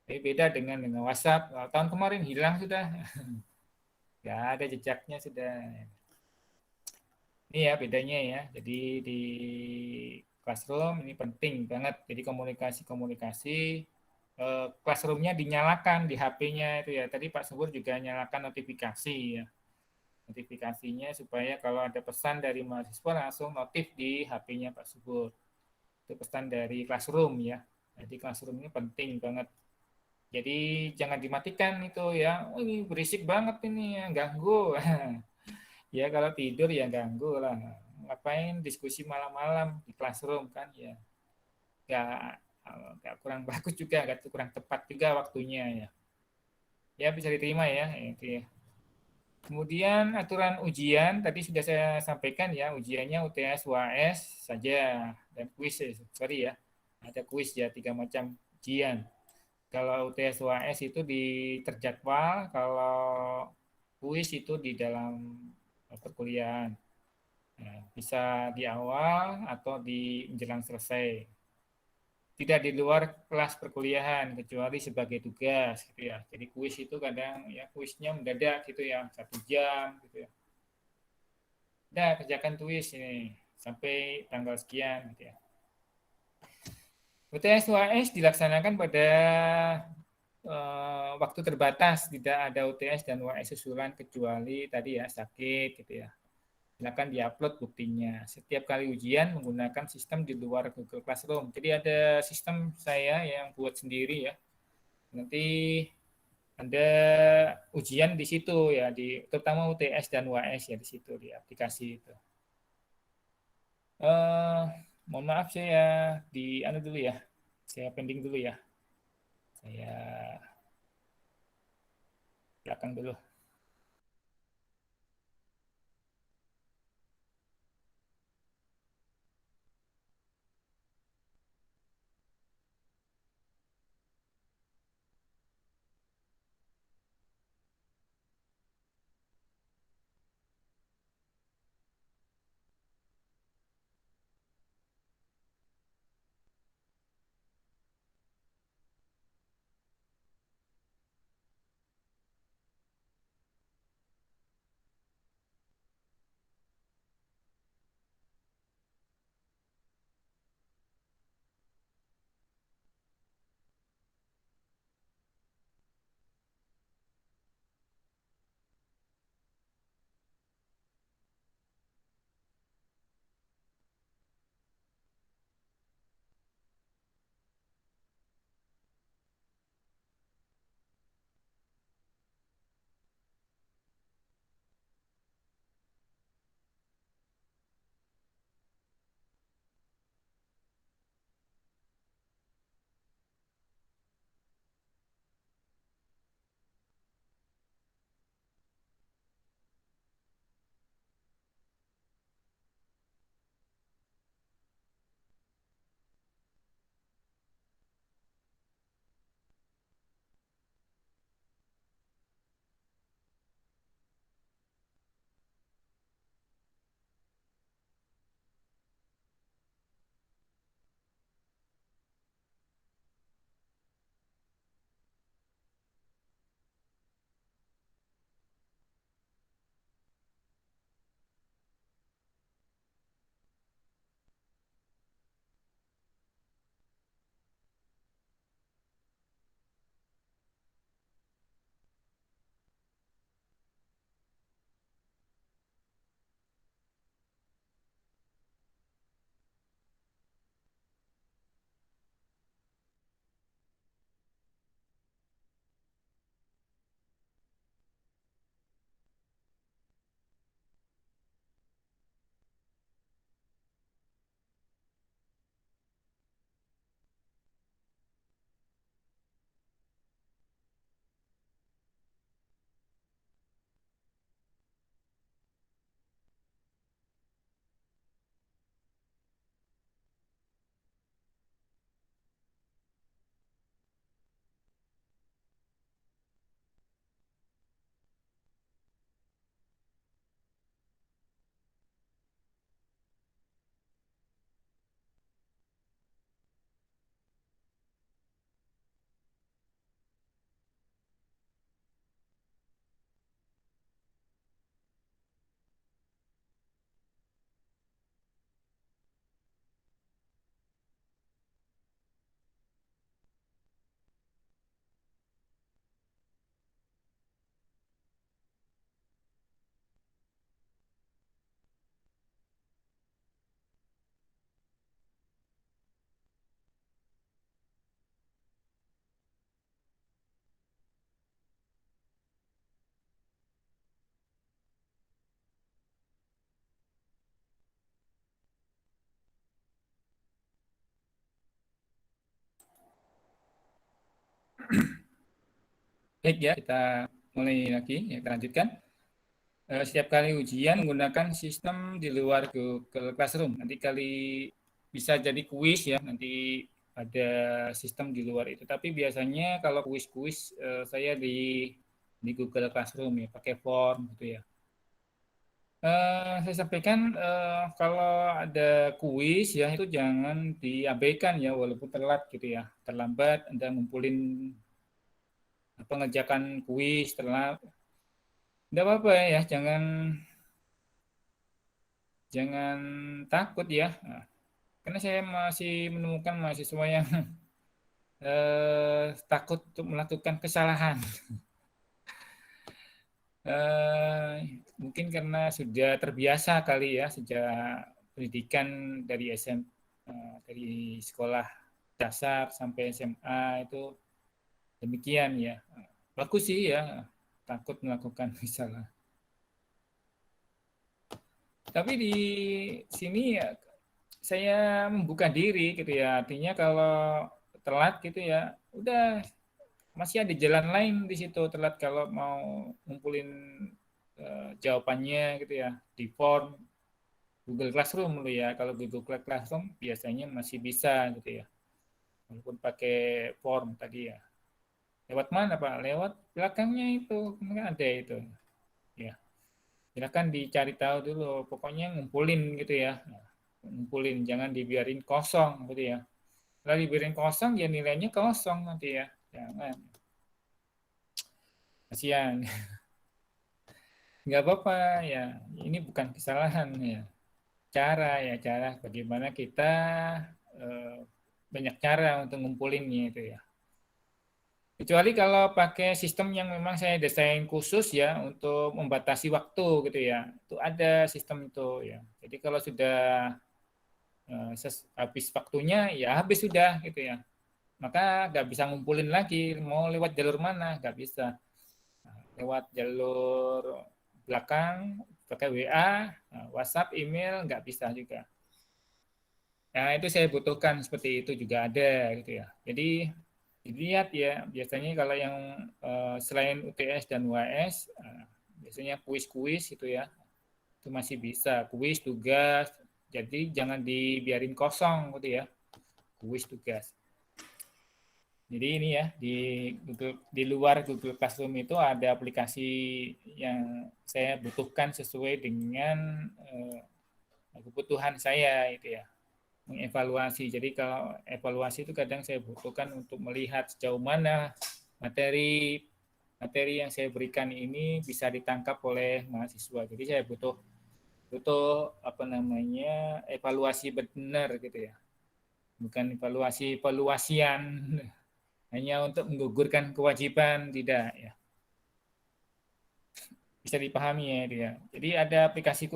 tapi beda dengan WhatsApp. Kalau tahun kemarin hilang sudah, nggak ada jejaknya sudah. Ini ya bedanya ya. Jadi di classroom ini penting banget. Jadi komunikasi-komunikasi classroomnya dinyalakan di HP-nya itu ya. Tadi Pak Subur juga nyalakan notifikasi ya. Notifikasinya supaya kalau ada pesan dari mahasiswa langsung notif di HP-nya Pak Subur. Itu pesan dari classroom ya. Jadi classroom ini penting banget. Jadi jangan dimatikan itu ya. Oh, ini berisik banget ini ya, ganggu. Ya kalau tidur ya ganggu lah. Ngapain diskusi malam-malam di classroom kan ya. Gak, gak kurang bagus juga, gak kurang tepat juga waktunya ya. Ya bisa diterima ya itu ya. Kemudian aturan ujian tadi sudah saya sampaikan ya, ujiannya UTS UAS saja dan kuis, sorry ya. Ada kuis ya, 3 macam ujian. Kalau UTS UAS itu terjadwal, kalau kuis itu di dalam perkuliahan. Nah, bisa di awal atau di menjelang selesai. Tidak di luar kelas perkuliahan kecuali sebagai tugas gitu ya. Jadi kuis itu kadang ya kuisnya mendadak gitu ya, 1 jam gitu ya. Udah kerjakan tulis ini sampai tanggal sekian gitu ya. UTS UAS dilaksanakan pada waktu terbatas, tidak ada UTS dan UAS susulan kecuali tadi ya sakit gitu ya. Silakan diupload buktinya. Setiap kali ujian menggunakan sistem di luar Google Classroom. Jadi ada sistem saya yang buat sendiri ya. Nanti ada ujian di situ ya, terutama UTS dan UAS ya di situ di aplikasi itu. eh Mohon maaf saya di anu dulu ya. Saya pending dulu ya. Saya belakang dulu. Baik ya, kita mulai lagi, ya, kita lanjutkan. Setiap kali ujian menggunakan sistem di luar Google Classroom. Nanti kali bisa jadi kuis ya, nanti ada sistem di luar itu. Tapi biasanya kalau kuis-kuis saya di Google Classroom ya, pakai form gitu ya. Saya sampaikan kalau ada kuis ya itu jangan diabaikan ya walaupun telat gitu ya. Terlambat Anda ngumpulin pengerjakan kuis telat. Tidak apa-apa ya, jangan jangan takut ya. Nah, karena saya masih menemukan mahasiswa yang takut untuk melakukan kesalahan. Mungkin karena sudah terbiasa kali ya sejak pendidikan dari dari sekolah dasar sampai SMA itu demikian ya. Bagus sih ya, takut melakukan kesalahan. Tapi di sini ya saya membuka diri gitu ya. Artinya kalau telat gitu ya, udah masih ada jalan lain di situ. Telat kalau mau ngumpulin jawabannya gitu ya di form Google Classroom dulu ya. Kalau Google Classroom biasanya masih bisa gitu ya. Walaupun pakai form tadi ya. Lewat mana Pak? Lewat belakangnya itu, kan ada itu. Ya, silakan dicari tahu dulu. Pokoknya ngumpulin gitu ya. Ngumpulin, jangan dibiarin kosong gitu ya. Kalau dibiarin kosong ya nilainya kosong nanti ya. Jangan. Kasihan. Nggak apa-apa ya. Ini bukan kesalahan ya. Cara bagaimana kita eh, banyak cara untuk ngumpulinnya itu ya. Kecuali kalau pakai sistem yang memang saya desain khusus ya untuk membatasi waktu gitu ya. Itu ada sistem itu ya. Jadi kalau sudah habis waktunya ya habis sudah gitu ya. Maka nggak bisa ngumpulin lagi. Mau lewat jalur mana? Nggak bisa. Lewat jalur belakang, pakai WA, WhatsApp, email, nggak bisa juga. Nah, itu saya butuhkan seperti itu juga ada gitu ya. Jadi dilihat ya, biasanya kalau yang selain UTS dan UAS, biasanya kuis-kuis itu ya, itu masih bisa. Kuis, tugas, jadi jangan dibiarin kosong gitu ya, kuis, tugas. Jadi ini ya, di luar Google Classroom itu ada aplikasi yang saya butuhkan sesuai dengan kebutuhan saya itu ya. Mengevaluasi. Jadi kalau evaluasi itu kadang saya butuhkan untuk melihat sejauh mana materi materi yang saya berikan ini bisa ditangkap oleh mahasiswa. Jadi saya butuh butuh apa namanya evaluasi benar gitu ya. Bukan evaluasi evaluasian hanya untuk menggugurkan kewajiban tidak ya. Bisa dipahami ya dia. Jadi ada aplikasi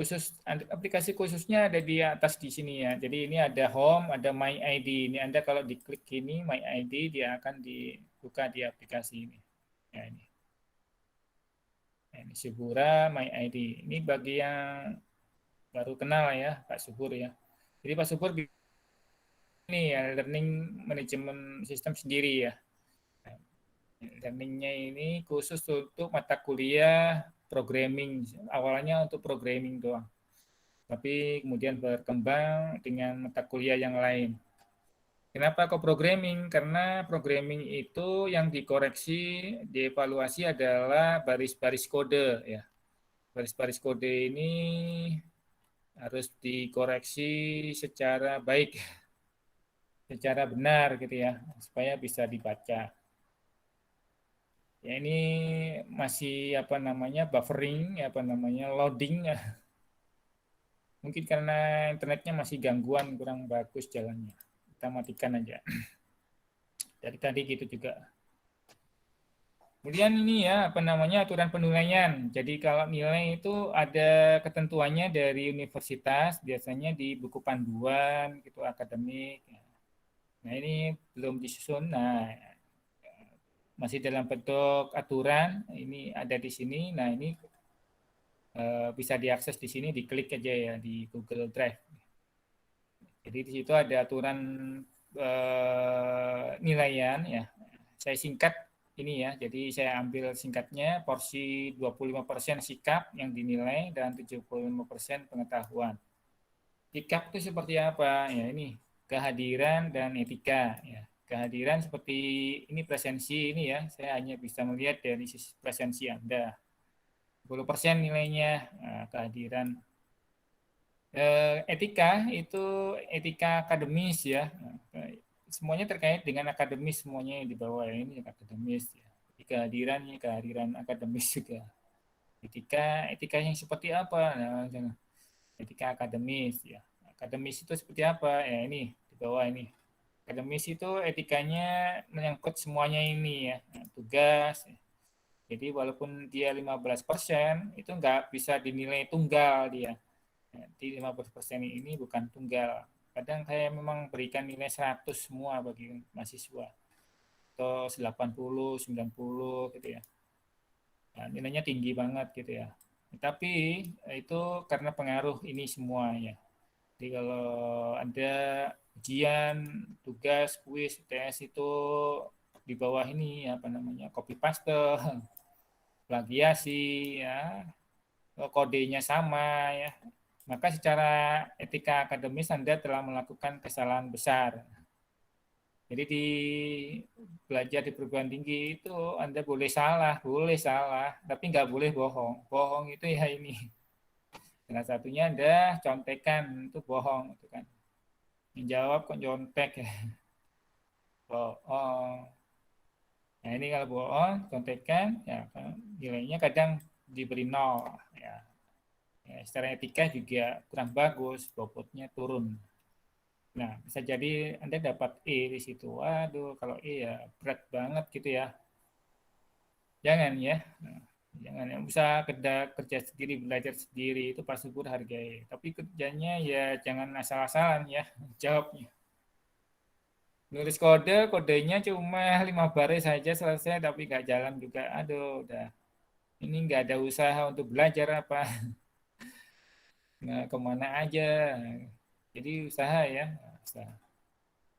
khususnya ada di atas di sini ya. Jadi ini ada Home, ada My ID. Ini Anda kalau diklik ini My ID dia akan dibuka di aplikasi ini. Ya ini. Nah, ini Subura My ID. Ini bagi yang baru kenal ya Pak Subur ya. Jadi Pak Subur ini ya learning management system sendiri ya. Learningnya ini khusus untuk mata kuliah programming. Awalnya untuk programming doang. Tapi kemudian berkembang dengan mata kuliah yang lain. Kenapa kok programming? Karena programming itu yang dikoreksi, dievaluasi adalah baris-baris kode ya. Baris-baris kode ini harus dikoreksi secara baik, secara benar gitu ya, supaya bisa dibaca. Ya ini masih apa namanya buffering, apa namanya loading ya. Mungkin karena internetnya masih gangguan, kurang bagus jalannya. Kita matikan aja. Dari tadi gitu juga. Kemudian ini ya, apa namanya, aturan penilaian. Jadi kalau nilai itu ada ketentuannya dari universitas, biasanya di buku panduan, gitu, akademik. Nah ini belum disusun, nah masih dalam bentuk aturan, ini ada di sini. Nah ini bisa diakses di sini, diklik aja ya di Google Drive. Jadi di situ ada aturan nilaian ya. saya singkat ini ya. Jadi saya ambil singkatnya porsi 25% sikap yang dinilai dan 75% pengetahuan. Sikap itu seperti apa? Ya ini kehadiran dan etika ya. Kehadiran seperti ini presensi ini ya. Saya hanya bisa melihat dari sisi presensi Anda. 10% nilainya kehadiran. Etika itu etika akademis ya. Semuanya terkait dengan akademis, semuanya yang di bawah ini akademis ya. Kehadirannya kehadiran akademis juga. Etika yang seperti apa? Nah, etika akademis ya. Akademis itu seperti apa? Ya ini di bawah ini. Akademis itu etikanya menyangkut semuanya ini ya. Nah, tugas. Ya. Jadi walaupun dia 15% itu nggak bisa dinilai tunggal dia. Di 15% ini bukan tunggal. Kadang saya memang berikan nilai 100 semua bagi mahasiswa. Atau 80, 90 gitu ya. Nah, nilainya tinggi banget gitu ya. Tapi itu karena pengaruh ini semua ya. Jadi kalau ada ujian, tugas, kuis, tes itu di bawah ini apa namanya copy paste, plagiasi ya, kodenya sama ya, maka secara etika akademis Anda telah melakukan kesalahan besar. Jadi di belajar di perguruan tinggi itu Anda boleh salah, tapi nggak boleh bohong. Bohong itu ya ini. Salah satunya Anda contekan itu bohong itu kan. Menjawab kok contek ya. Bohong. Nah ini kalau bohong, contekan ya nilainya kadang diberi nol ya. Ya, secara etika juga kurang bagus, bobotnya turun. Nah, bisa jadi Anda dapat E di situ. Waduh, kalau E ya berat banget gitu ya. Jangan ya. Nah, jangan yang bisa kerja sendiri, belajar sendiri itu pasti berhargai. Tapi kerjanya ya jangan asal-asalan ya jawabnya. Nulis kodenya cuma 5 baris saja selesai tapi nggak jalan juga. Aduh, udah. Ini nggak ada usaha untuk belajar apa. Nah, kemana aja. Jadi usaha ya. Usaha.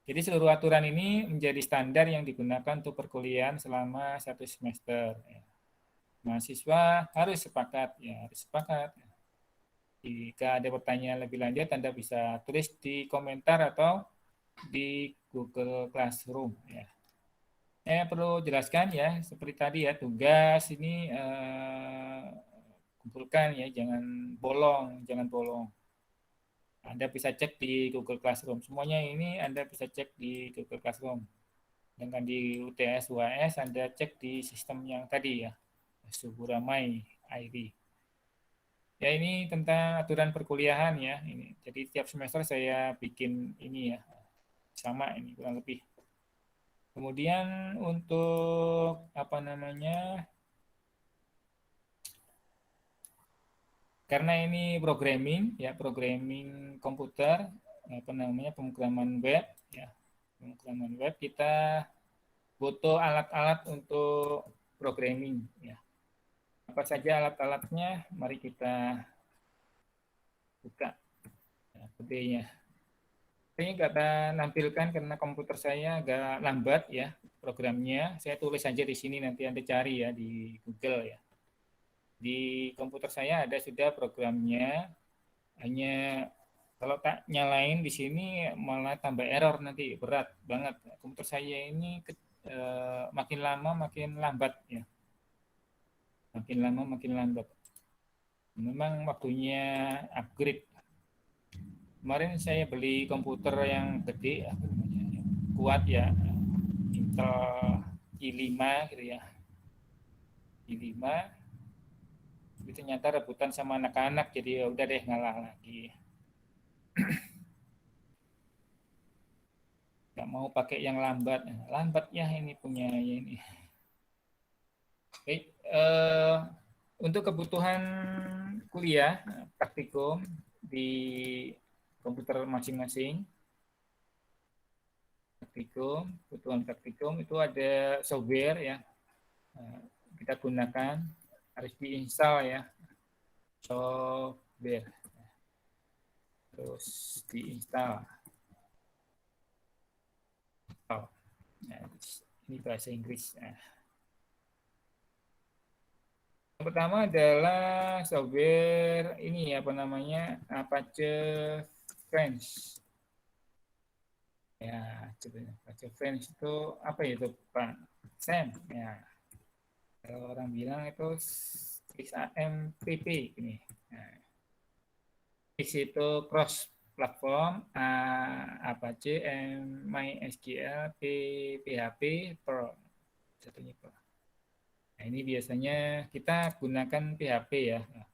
Jadi seluruh aturan ini menjadi standar yang digunakan untuk perkuliahan selama 1 semester. Ya. Mahasiswa harus sepakat, ya harus sepakat. Jika ada pertanyaan lebih lanjut, Anda bisa tulis di komentar atau di Google Classroom. Ya. Saya perlu jelaskan ya, seperti tadi ya, tugas ini kumpulkan ya, jangan bolong. Anda bisa cek di Google Classroom. Semuanya ini Anda bisa cek di Google Classroom. Dengan di UTS UAS Anda cek di sistem yang tadi ya, Suburamai ID. Ya ini tentang aturan perkuliahan ya. Ini. Jadi tiap semester saya bikin ini ya, sama ini kurang lebih. Kemudian untuk apa namanya? Karena ini programming komputer, apa namanya pemrograman web, ya, pemrograman web kita butuh alat-alat untuk programming, ya. Apa saja alat-alatnya? Mari kita buka ya, kodenya. Saya nggak akan nampilkan karena komputer saya agak lambat ya programnya. Saya tulis saja di sini nanti Anda cari ya di Google ya. Di komputer saya ada sudah programnya. Hanya kalau tak nyalain di sini malah tambah error nanti berat banget. Komputer saya ini makin lama makin lambat ya. Makin lama makin lambat. Memang waktunya upgrade. Kemarin saya beli komputer yang gede, kuat ya, Intel i5 gitu ya, i5. Tapi ternyata rebutan sama anak-anak, jadi ya udah deh ngalah lagi. Gak mau pakai yang lambat ya ini punya ini. Oke, untuk kebutuhan kuliah praktikum di komputer masing-masing, kebutuhan praktikum itu ada software ya, kita gunakan harus diinstal ya, software terus diinstal. Ini bahasa Inggris. Nah, yang pertama adalah software ini apa namanya Apache French. Ya, coba Apache French itu apa ya itu Pak Sam? Ya, kalau orang bilang itu XAMPP ini. Nah, X itu cross platform, Apache, MySQL, PHP, Perl. Satunya Perl. Nah, ini biasanya kita gunakan PHP ya. Nah,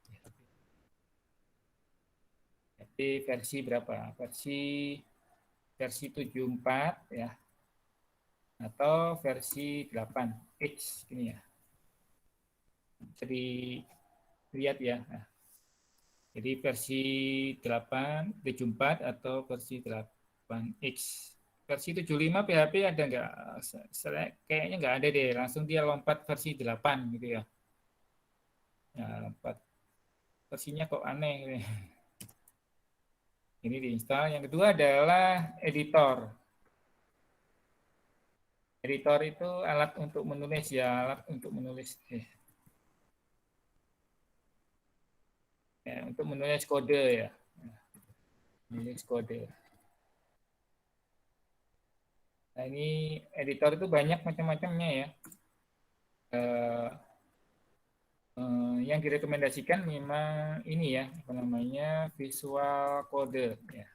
PHP versi berapa? Versi 74 ya atau versi 8 X ini ya. Jadi lihat ya. Nah, jadi versi 8, 74 atau versi 8X. Versi 75 PHP ada nggak? Kayaknya nggak ada deh. Langsung dia lompat versi 8 gitu ya. Ya, lompat. Versinya kok aneh. Gitu. Ini diinstal. Yang kedua adalah editor. Editor itu alat untuk menulis ya, alat untuk menulis. Ya, untuk menulis kode ya. Menulis kode. Nah, ini editor itu banyak macam-macamnya ya. Eh, yang direkomendasikan memang ini ya, apa namanya, Visual Code ya.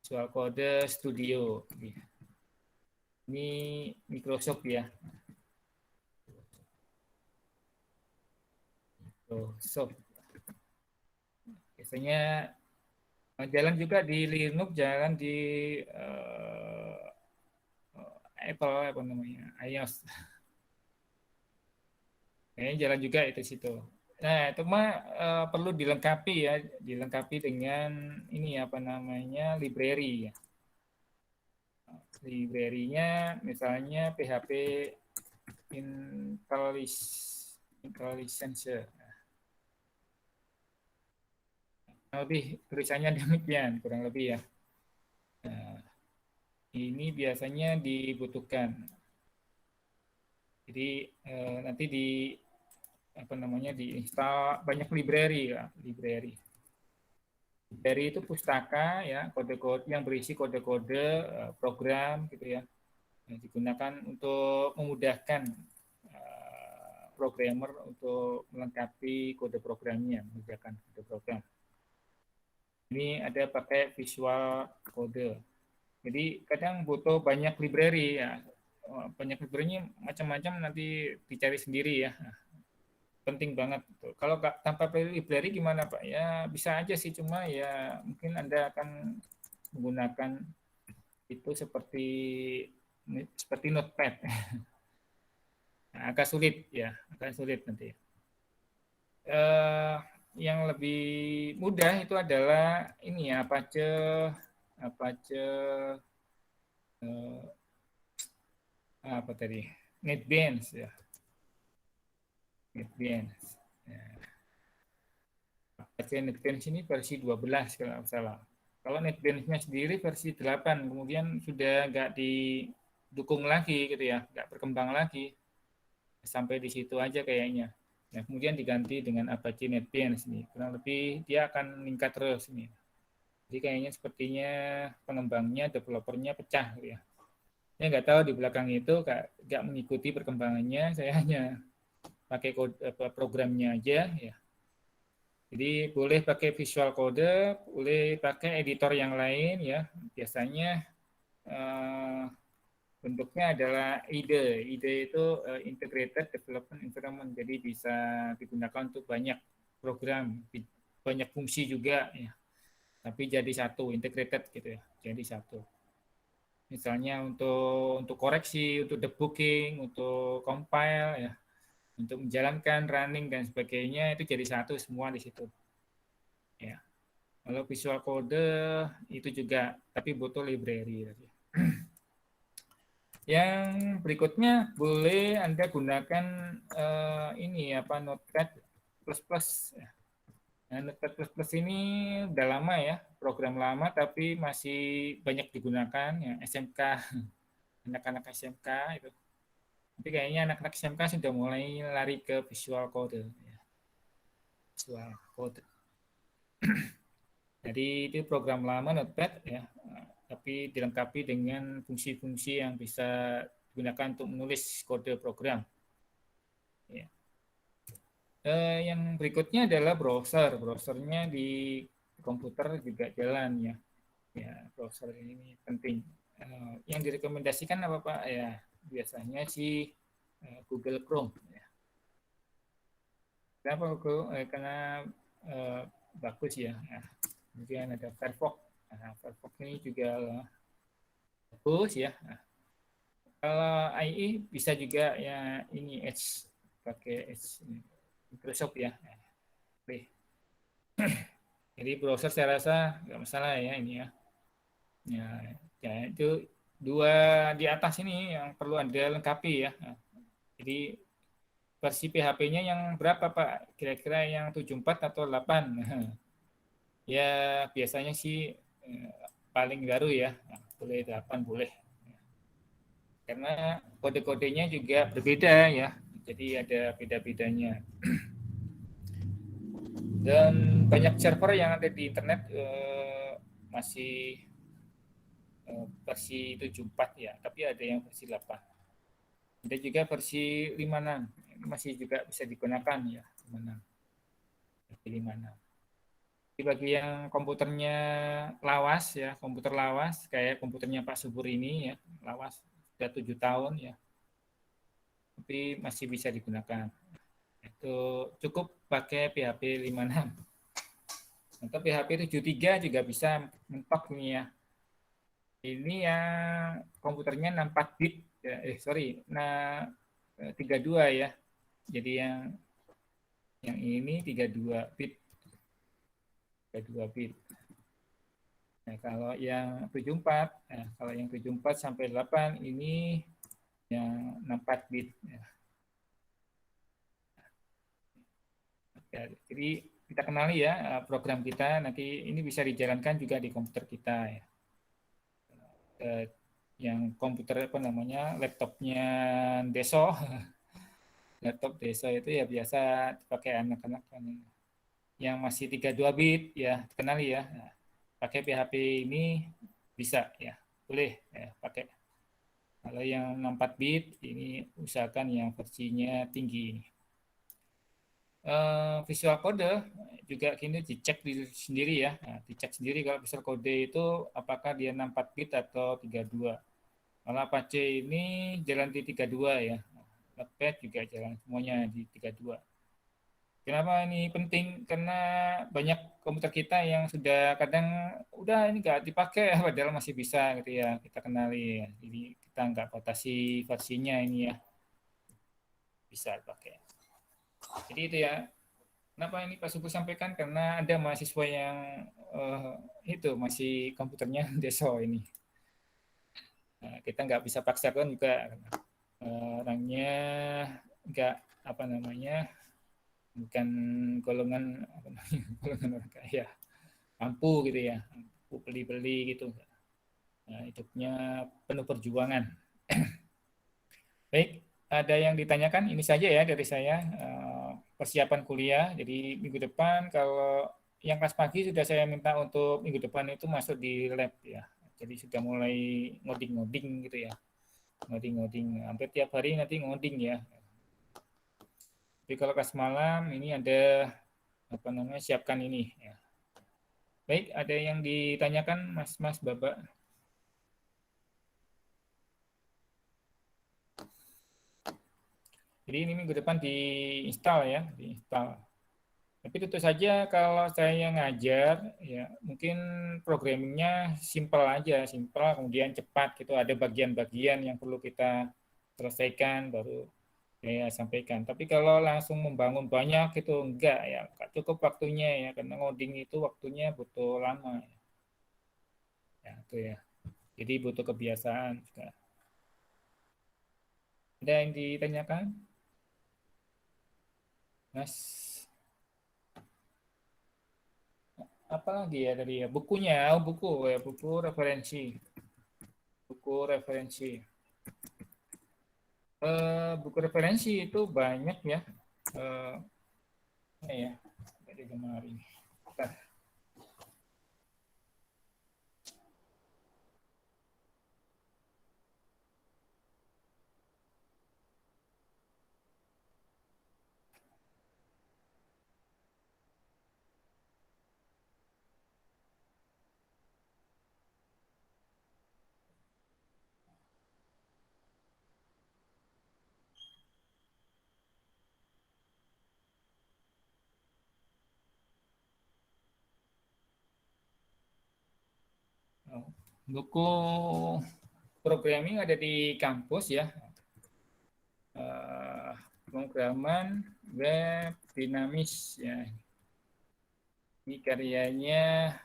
Visual Code Studio. Ini Microsoft ya. Microsoft. Biasanya jalan juga di Linux, jalan di Apple apa namanya, iOS. Kayaknya jalan juga itu situ. Nah, itu mah perlu dilengkapi ya, dilengkapi dengan ini apa namanya library ya. Library-nya misalnya PHP IntelliSense. Lebih tulisannya demikian, kurang lebih ya. Nah, ini biasanya dibutuhkan. Jadi nanti di apa namanya diinstal banyak library ya, library. Library itu pustaka ya, kode-kode yang berisi kode-kode program gitu ya. Yang digunakan untuk memudahkan programmer untuk melengkapi kode programnya, mengerjakan kode program. Ini ada pakai Visual Code. Jadi kadang butuh banyak library ya. Banyak library macam-macam nanti dicari sendiri ya. Nah, penting banget. Kalau tanpa library gimana Pak? Ya bisa aja sih, cuma ya mungkin Anda akan menggunakan itu seperti Notepad. Nah, agak sulit ya, agak sulit nanti. Eh, yang lebih mudah itu adalah ini ya Apache eh, apa tadi NetBeans ya, NetBeans. Ya. Apache NetBeans ini versi 12 kalau nggak salah. Kalau NetBeans-nya sendiri versi 8, kemudian sudah nggak didukung lagi gitu ya, nggak berkembang lagi. Sampai di situ aja kayaknya. Nah, kemudian diganti dengan Apache NetBeans nih. Kurang lebih dia akan meningkat terus nih. Jadi kayaknya sepertinya pengembangnya, developernya pecah gitu ya. Saya nggak tahu di belakang itu nggak mengikuti perkembangannya. Saya hanya pakai kode, programnya aja ya. Jadi boleh pakai Visual Code, boleh pakai editor yang lain ya. Biasanya bentuknya adalah IDE. IDE itu Integrated Development Environment. Jadi bisa digunakan untuk banyak program, banyak fungsi juga ya. Tapi jadi satu, integrated gitu ya. Jadi satu. Misalnya untuk koreksi, untuk debugging, untuk compile ya, untuk menjalankan running dan sebagainya itu jadi satu semua di situ. Ya. Kalau Visual Code itu juga, tapi butuh library. Yang berikutnya boleh Anda gunakan ini apa Notepad plus plus. Nah, Notepad++ ini udah lama ya, program lama tapi masih banyak digunakan ya SMK, anak-anak SMK itu. Tapi kayaknya anak-anak SMK sudah mulai lari ke Visual Code ya. Visual Code. Jadi itu program lama Notepad ya, tapi dilengkapi dengan fungsi-fungsi yang bisa digunakan untuk menulis kode program. Ya. Yang berikutnya adalah browser. Browsernya di komputer juga jalan ya. Ya, browser ini penting. Yang direkomendasikan apa Pak? Ya, biasanya sih Google Chrome. Ya. Kenapa Google? Karena eh, bagus ya. Nah, kemudian ada Firefox. Nah, Firefox ini juga bagus ya. Nah, kalau IE bisa juga ya ini Edge, pakai Edge Microsoft ya. Nah, jadi browser saya rasa nggak masalah ya ini ya. Ya, ya itu dua di atas ini yang perlu Anda lengkapi ya. Nah, jadi versi PHP-nya yang berapa Pak? Kira-kira yang 74 atau 8? Ya biasanya sih paling baru ya. Nah, boleh 8 boleh. Karena kode-kodenya juga berbeda ya. Jadi ada beda-bedanya. Dan banyak server yang ada di internet masih versi 74 ya, tapi ada yang versi 8. Ada juga versi 56, masih juga bisa digunakan ya, 56. Versi 56. Jadi bagi yang komputernya lawas ya, komputer lawas kayak komputernya Pak Subur ini ya, lawas sudah 7 tahun ya, tapi masih bisa digunakan. Itu cukup pakai PHP 56. Atau PHP 73 juga bisa mentok nih ya. Ini yang komputernya 64 bit ya, sorry, nah 32 ya. Jadi yang ini 32 bit, 32 bit. Nah, kalau yang 74, nah, kalau yang 74 sampai 8 ini yang 64 bit ya. Ya, jadi kita kenali ya program kita nanti ini bisa dijalankan juga di komputer kita ya. Yang komputer apa namanya laptopnya Deso, laptop Deso itu ya biasa dipakai anak-anak kan yang masih 32 bit ya kenali ya. Nah, pakai PHP ini bisa ya boleh ya pakai. Kalau yang 64 bit ini usahakan yang versinya tinggi. Visual Code juga kini dicek sendiri ya. Nah, dicek sendiri kalau Visual Code itu apakah dia 64 bit atau 32. Kalau Apache ini jalan di 32 ya. Notepad juga jalan semuanya di 32. Kenapa ini penting? Karena banyak komputer kita yang sudah kadang udah ini nggak dipakai padahal masih bisa gitu ya kita kenali ya. Jadi kita nggak batasi versinya ini ya bisa dipakai. Jadi itu ya. Kenapa ini Pak Suku sampaikan? Karena ada mahasiswa yang itu masih komputernya deso ini. Nah, kita nggak bisa paksakan juga orangnya nggak apa namanya bukan golongan apa namanya, golongan orang kaya mampu gitu ya mampu beli-beli gitu. Nah, hidupnya penuh perjuangan. Baik, ada yang ditanyakan? Ini saja ya dari saya persiapan kuliah. Jadi minggu depan kalau yang kelas pagi sudah saya minta untuk minggu depan itu masuk di lab ya. Jadi sudah mulai ngoding-ngoding gitu ya. Ngoding-ngoding. Hampir tiap hari nanti ngoding ya. Jadi kalau kelas malam ini ada apa namanya siapkan ini ya. Baik, ada yang ditanyakan Mas Bapak? Jadi ini minggu depan diinstal ya, diinstal. Tapi tentu saja kalau saya ngajar, ya mungkin programmingnya simple aja, simple kemudian cepat gitu. Ada bagian-bagian yang perlu kita selesaikan baru saya sampaikan. Tapi kalau langsung membangun banyak itu enggak ya, enggak cukup waktunya ya, karena ngoding itu waktunya butuh lama. Ya itu ya. Jadi butuh kebiasaan juga. Ada yang ditanyakan, Mas? apa lagi ya tadi ya, bukunya, buku ya, buku referensi. Buku referensi. Buku referensi itu banyak ya. Ya, dari kemarin. Bentar. Buku programming ada di kampus ya. Pemrograman web dinamis ya. Ini karyanya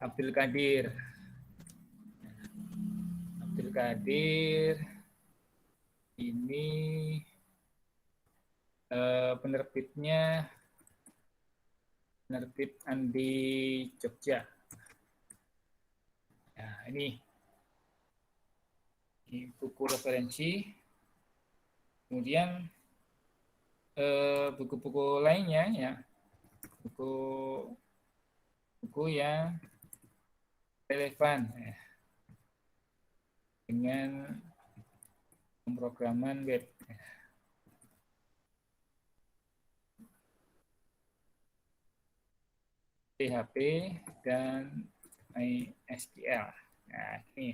Abdul Qadir. Abdul Qadir ini penerbitnya penerbit Andi Jogja. Ya, ini buku referensi. Kemudian buku-buku lainnya ya, buku yang relevan ya, dengan pemrograman web. PHP dan MySQL. Nah, ini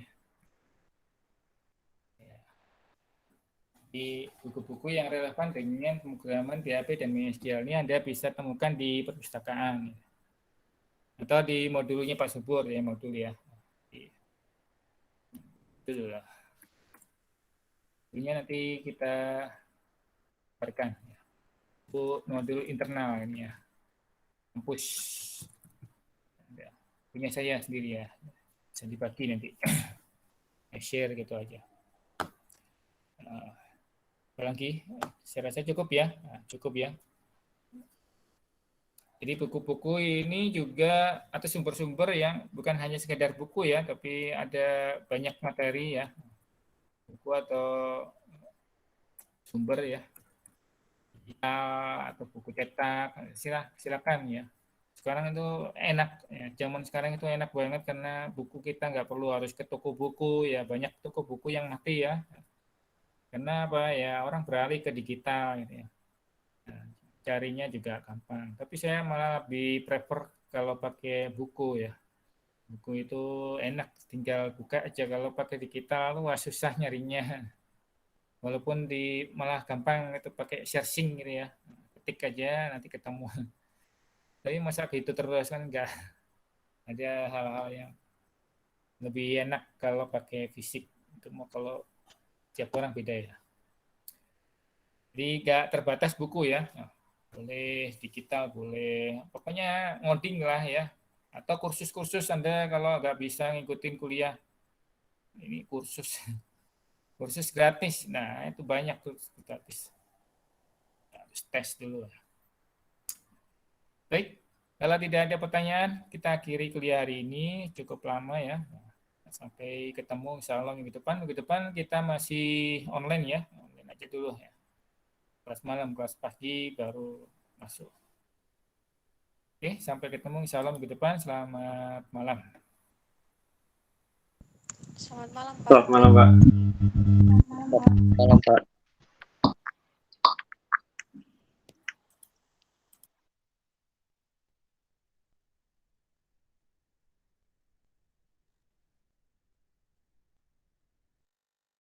di buku-buku yang relevan dengan pemrograman PHP dan MySQL ini Anda bisa temukan di perpustakaan atau di modulnya Pak Subur ya, modul ya. Itu lah. Ini nanti kita berikan untuk modul internal ini ya, kampus. Punya saya sendiri ya, bisa dibagi nanti. Share gitu aja. Lagi, saya rasa cukup ya, cukup ya. Jadi buku-buku ini juga atau sumber-sumber yang bukan hanya sekedar buku ya, tapi ada banyak materi ya, buku atau sumber ya, atau buku cetak, silakan ya. Sekarang itu enak, ya. Zaman sekarang itu enak banget karena buku kita nggak perlu harus ke toko buku ya, banyak toko buku yang mati ya. Karena apa ya, orang beralih ke digital gitu ya. Nah, carinya juga gampang. Tapi saya malah lebih prefer kalau pakai buku ya. Buku itu enak, tinggal buka aja. Kalau pakai digital, wah susah nyarinya. Walaupun malah gampang itu pakai searching gitu ya. Ketik aja nanti ketemu. Tapi masa gitu terus kan enggak. Ada hal-hal yang lebih enak kalau pakai fisik. Itu mau kalau tiap orang beda ya. Jadi enggak terbatas buku ya. Boleh digital, boleh. Pokoknya ngoding lah ya. Atau kursus-kursus Anda kalau nggak bisa ngikutin kuliah. Ini kursus. Kursus gratis. Nah, itu banyak tuh gratis. Harus tes dulu. Baik, kalau tidak ada pertanyaan, kita akhiri kuliah hari ini. Cukup lama ya. Sampai ketemu insya Allah minggu depan. Minggu depan kita masih online ya. Online aja dulu ya. Kelas malam, kelas pagi baru masuk. Oke, sampai ketemu insya Allah minggu depan. Selamat malam. Selamat malam, Pak. Selamat malam, Pak. Selamat malam, Pak.